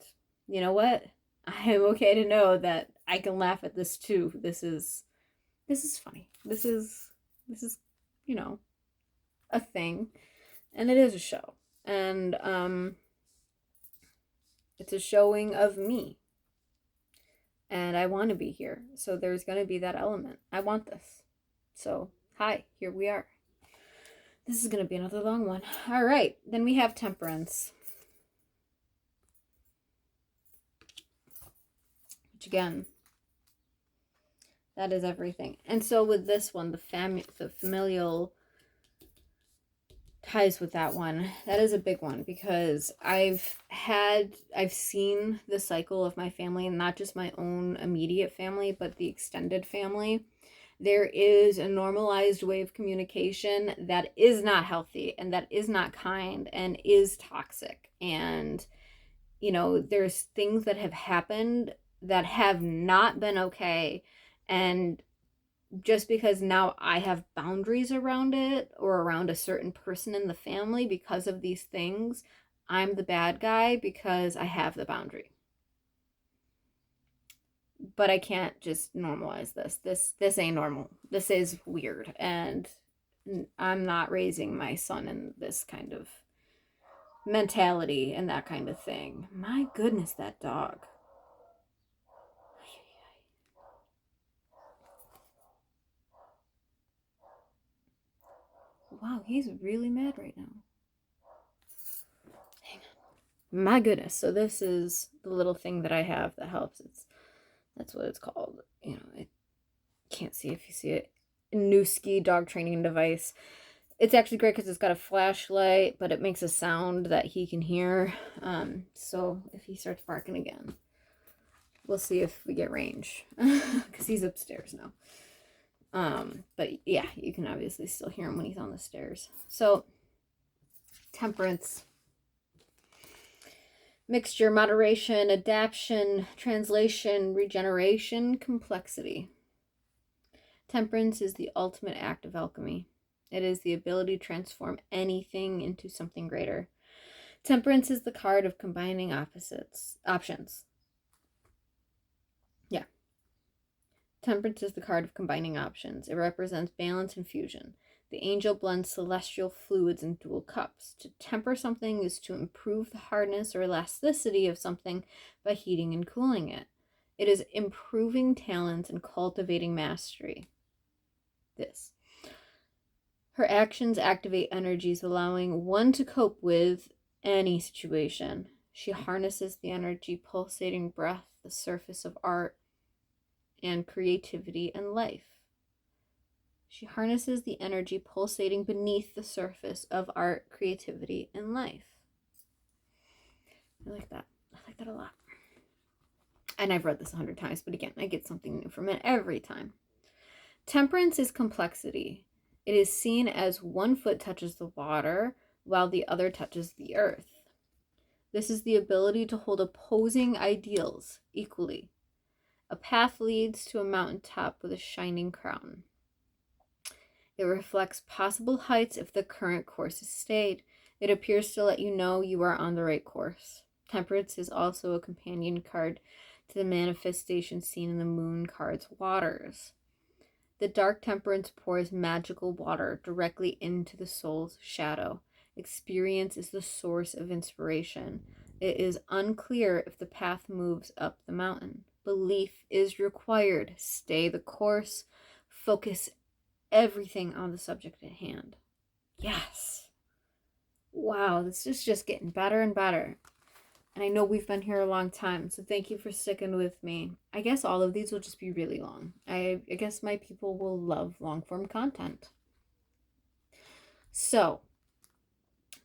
you know what? I am okay to know that I can laugh at this too. This is funny. This is, you know, a thing. And it is a show. And it's a showing of me. And I want to be here. So there's going to be that element. I want this. So, hi, here we are. This is going to be another long one. All right, then we have Temperance. Which again, that is everything. And so with this one, the familial ties with that one. That is a big one because I've seen the cycle of my family, and not just my own immediate family, but the extended family. There is a normalized way of communication that is not healthy and that is not kind and is toxic. And, you know, there's things that have happened that have not been okay. And just because now I have boundaries around it or around a certain person in the family because of these things, I'm the bad guy because I have the boundary. But I can't just normalize this. This ain't normal. This is weird. And I'm not raising my son in this kind of mentality and that kind of thing. My goodness, that dog. Wow, he's really mad right now. Hang on. My goodness. So this is the little thing that I have that helps. That's what it's called. You know, I can't see if you see it. Newski dog training device. It's actually great because it's got a flashlight, but it makes a sound that he can hear. So if he starts barking again, we'll see if we get range because he's upstairs now. But yeah, you can obviously still hear him when he's on the stairs. So Temperance. Mixture, moderation, adaptation, translation, regeneration, complexity. Temperance is the ultimate act of alchemy. It is the ability to transform anything into something greater. Temperance is the card of combining options. Yeah. Temperance is the card of combining options. It represents balance and fusion. The angel blends celestial fluids in dual cups. To temper something is to improve the hardness or elasticity of something by heating and cooling it. It is improving talents and cultivating mastery. This. Her actions activate energies, allowing one to cope with any situation. She harnesses the energy, pulsating breath, the surface of art, and creativity and life. She harnesses the energy pulsating beneath the surface of art, creativity, and life. I like that. I like that a lot. And I've read this 100 times, but again, I get something new from it every time. Temperance is complexity. It is seen as one foot touches the water while the other touches the earth. This is the ability to hold opposing ideals equally. A path leads to a mountaintop with a shining crown. It reflects possible heights if the current course is stayed. It appears to let you know you are on the right course. Temperance is also a companion card to the manifestation seen in the moon card's waters. The dark temperance pours magical water directly into the soul's shadow. Experience is the source of inspiration. It is unclear if the path moves up the mountain. Belief is required. Stay the course. Focus everything on the subject at hand. Yes. Wow, this is just getting better and better. And I know we've been here a long time, so thank you for sticking with me. I guess all of these will just be really long. I guess my people will love long-form content. So,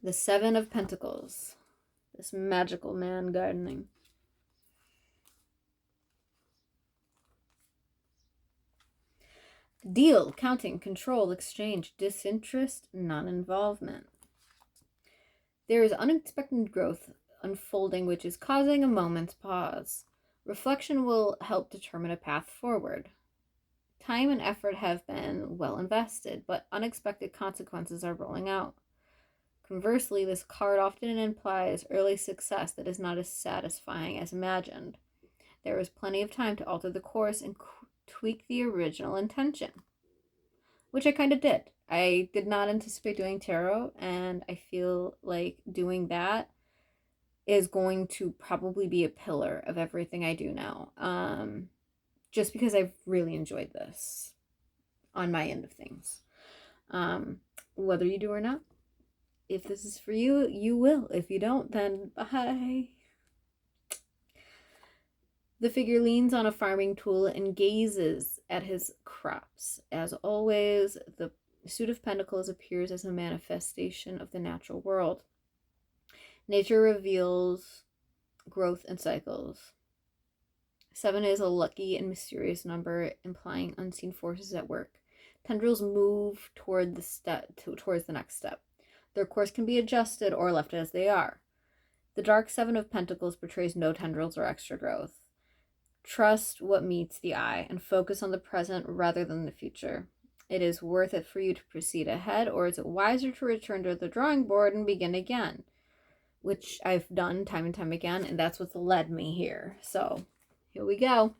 the Seven of Pentacles. This magical man gardening. Deal, counting, control, exchange, disinterest, non-involvement. There is unexpected growth unfolding, which is causing a moment's pause. Reflection will help determine a path forward. Time and effort have been well invested, but unexpected consequences are rolling out. Conversely, this card often implies early success that is not as satisfying as imagined. There is plenty of time to alter the course and tweak the original intention, which I kind of did. I did not anticipate doing tarot, and I feel like doing that is going to probably be a pillar of everything I do now. Just because I've really enjoyed this on my end of things. Whether you do or not, if this is for you, you will. If you don't, then bye. The figure leans on a farming tool and gazes at his crops. As always, the Suit of Pentacles appears as a manifestation of the natural world. Nature reveals growth and cycles. 7 is a lucky and mysterious number, implying unseen forces at work. Tendrils move towards the next step. Their course can be adjusted or left as they are. The dark 7 of Pentacles portrays no tendrils or extra growth. Trust what meets the eye and focus on the present rather than the future. It is worth it for you to proceed ahead, or is it wiser to return to the drawing board and begin again? Which I've done time and time again, and that's what's led me here. So, here we go.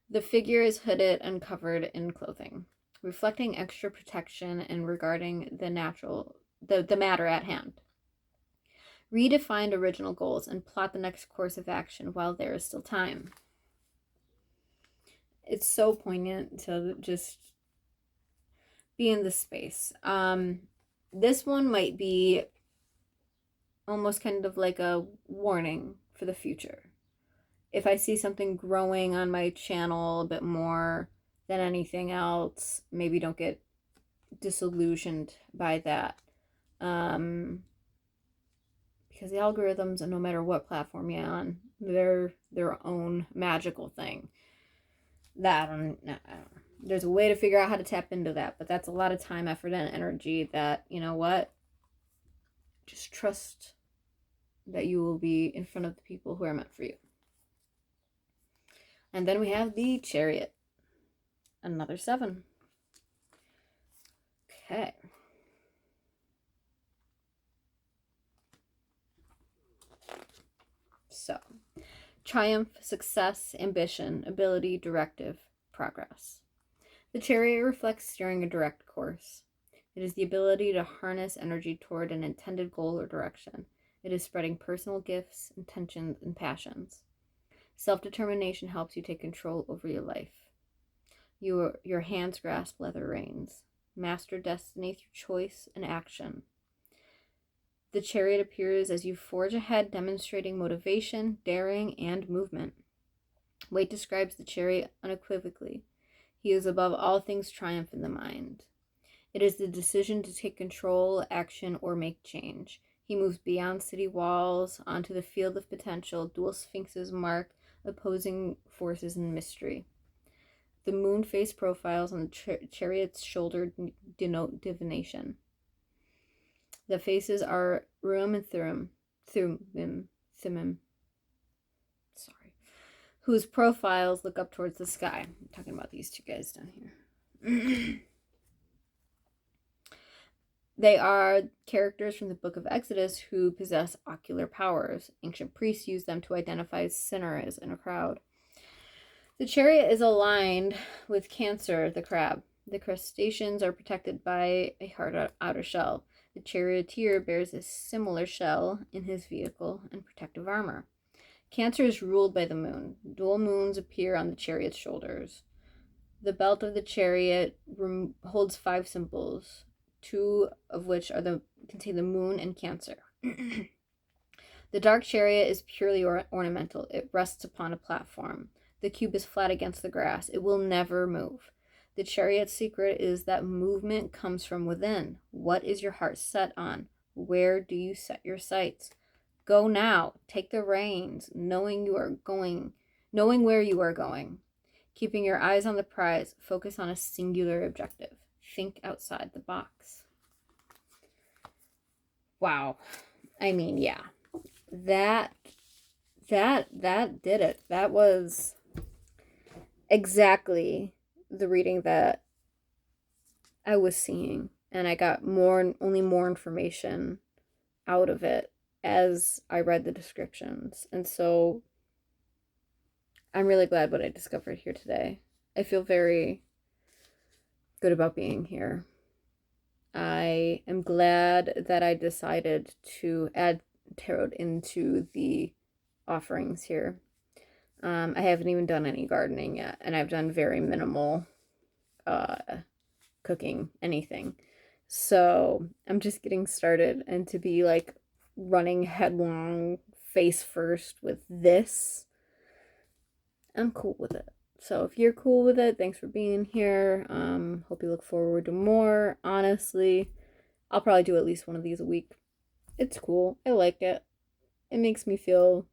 The figure is hooded and covered in clothing, reflecting extra protection and regarding the matter at hand. Redefine original goals and plot the next course of action while there is still time. It's so poignant to just be in this space. This one might be almost kind of like a warning for the future. If I see something growing on my channel a bit more than anything else, maybe don't get disillusioned by that. Because the algorithms, no matter what platform you're on, they're their own magical thing. That, I don't know. There's a way to figure out how to tap into that, but that's a lot of time, effort, and energy that, you know what? Just trust that you will be in front of the people who are meant for you. And then we have the Chariot. Another 7. Okay. So, triumph, success, ambition, ability, directive, progress. The Chariot reflects steering a direct course. It is the ability to harness energy toward an intended goal or direction. It is spreading personal gifts, intentions, and passions. Self-determination helps you take control over your life. Your hands grasp leather reins. Master destiny through choice and action. The Chariot appears as you forge ahead, demonstrating motivation, daring, and movement. Waite describes the Chariot unequivocally. He is above all things triumph in the mind. It is the decision to take control, action, or make change. He moves beyond city walls onto the field of potential. Dual sphinxes mark opposing forces in mystery. The moon face profiles on the chariot's shoulder denote divination. The faces are Ruum and Thummim, sorry, whose profiles look up towards the sky. I'm talking about these two guys down here. They are characters from the book of Exodus who possess ocular powers. Ancient priests use them to identify sinners in a crowd. The chariot is aligned with Cancer, the crab. The crustaceans are protected by a hard outer shell. The charioteer bears a similar shell in his vehicle and protective armor. Cancer is ruled by the moon. Dual moons appear on the chariot's shoulders. The belt of the chariot holds 5 symbols, 2 of which contain the moon and Cancer. The dark chariot is purely ornamental. It rests upon a platform. The cube is flat against the grass. It will never move. The chariot's secret is that movement comes from within. What is your heart set on? Where do you set your sights? Go now. Take the reins, knowing where you are going. Keeping your eyes on the prize, focus on a singular objective. Think outside the box. Wow. I mean, yeah. That did it. That was exactly the reading that I was seeing, and I got only more information out of it as I read the descriptions. And so I'm really glad what I discovered here today. I feel very good about being here. I am glad that I decided to add tarot into the offerings here. I haven't even done any gardening yet, and I've done very minimal cooking, anything. So I'm just getting started, and to be like running headlong face first with this, I'm cool with it. So if you're cool with it, thanks for being here. Hope you look forward to more. Honestly, I'll probably do at least one of these a week. It's cool. I like it. It makes me feel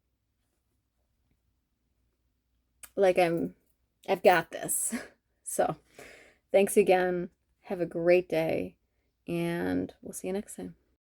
like I've got this. So thanks again. Have a great day, and we'll see you next time.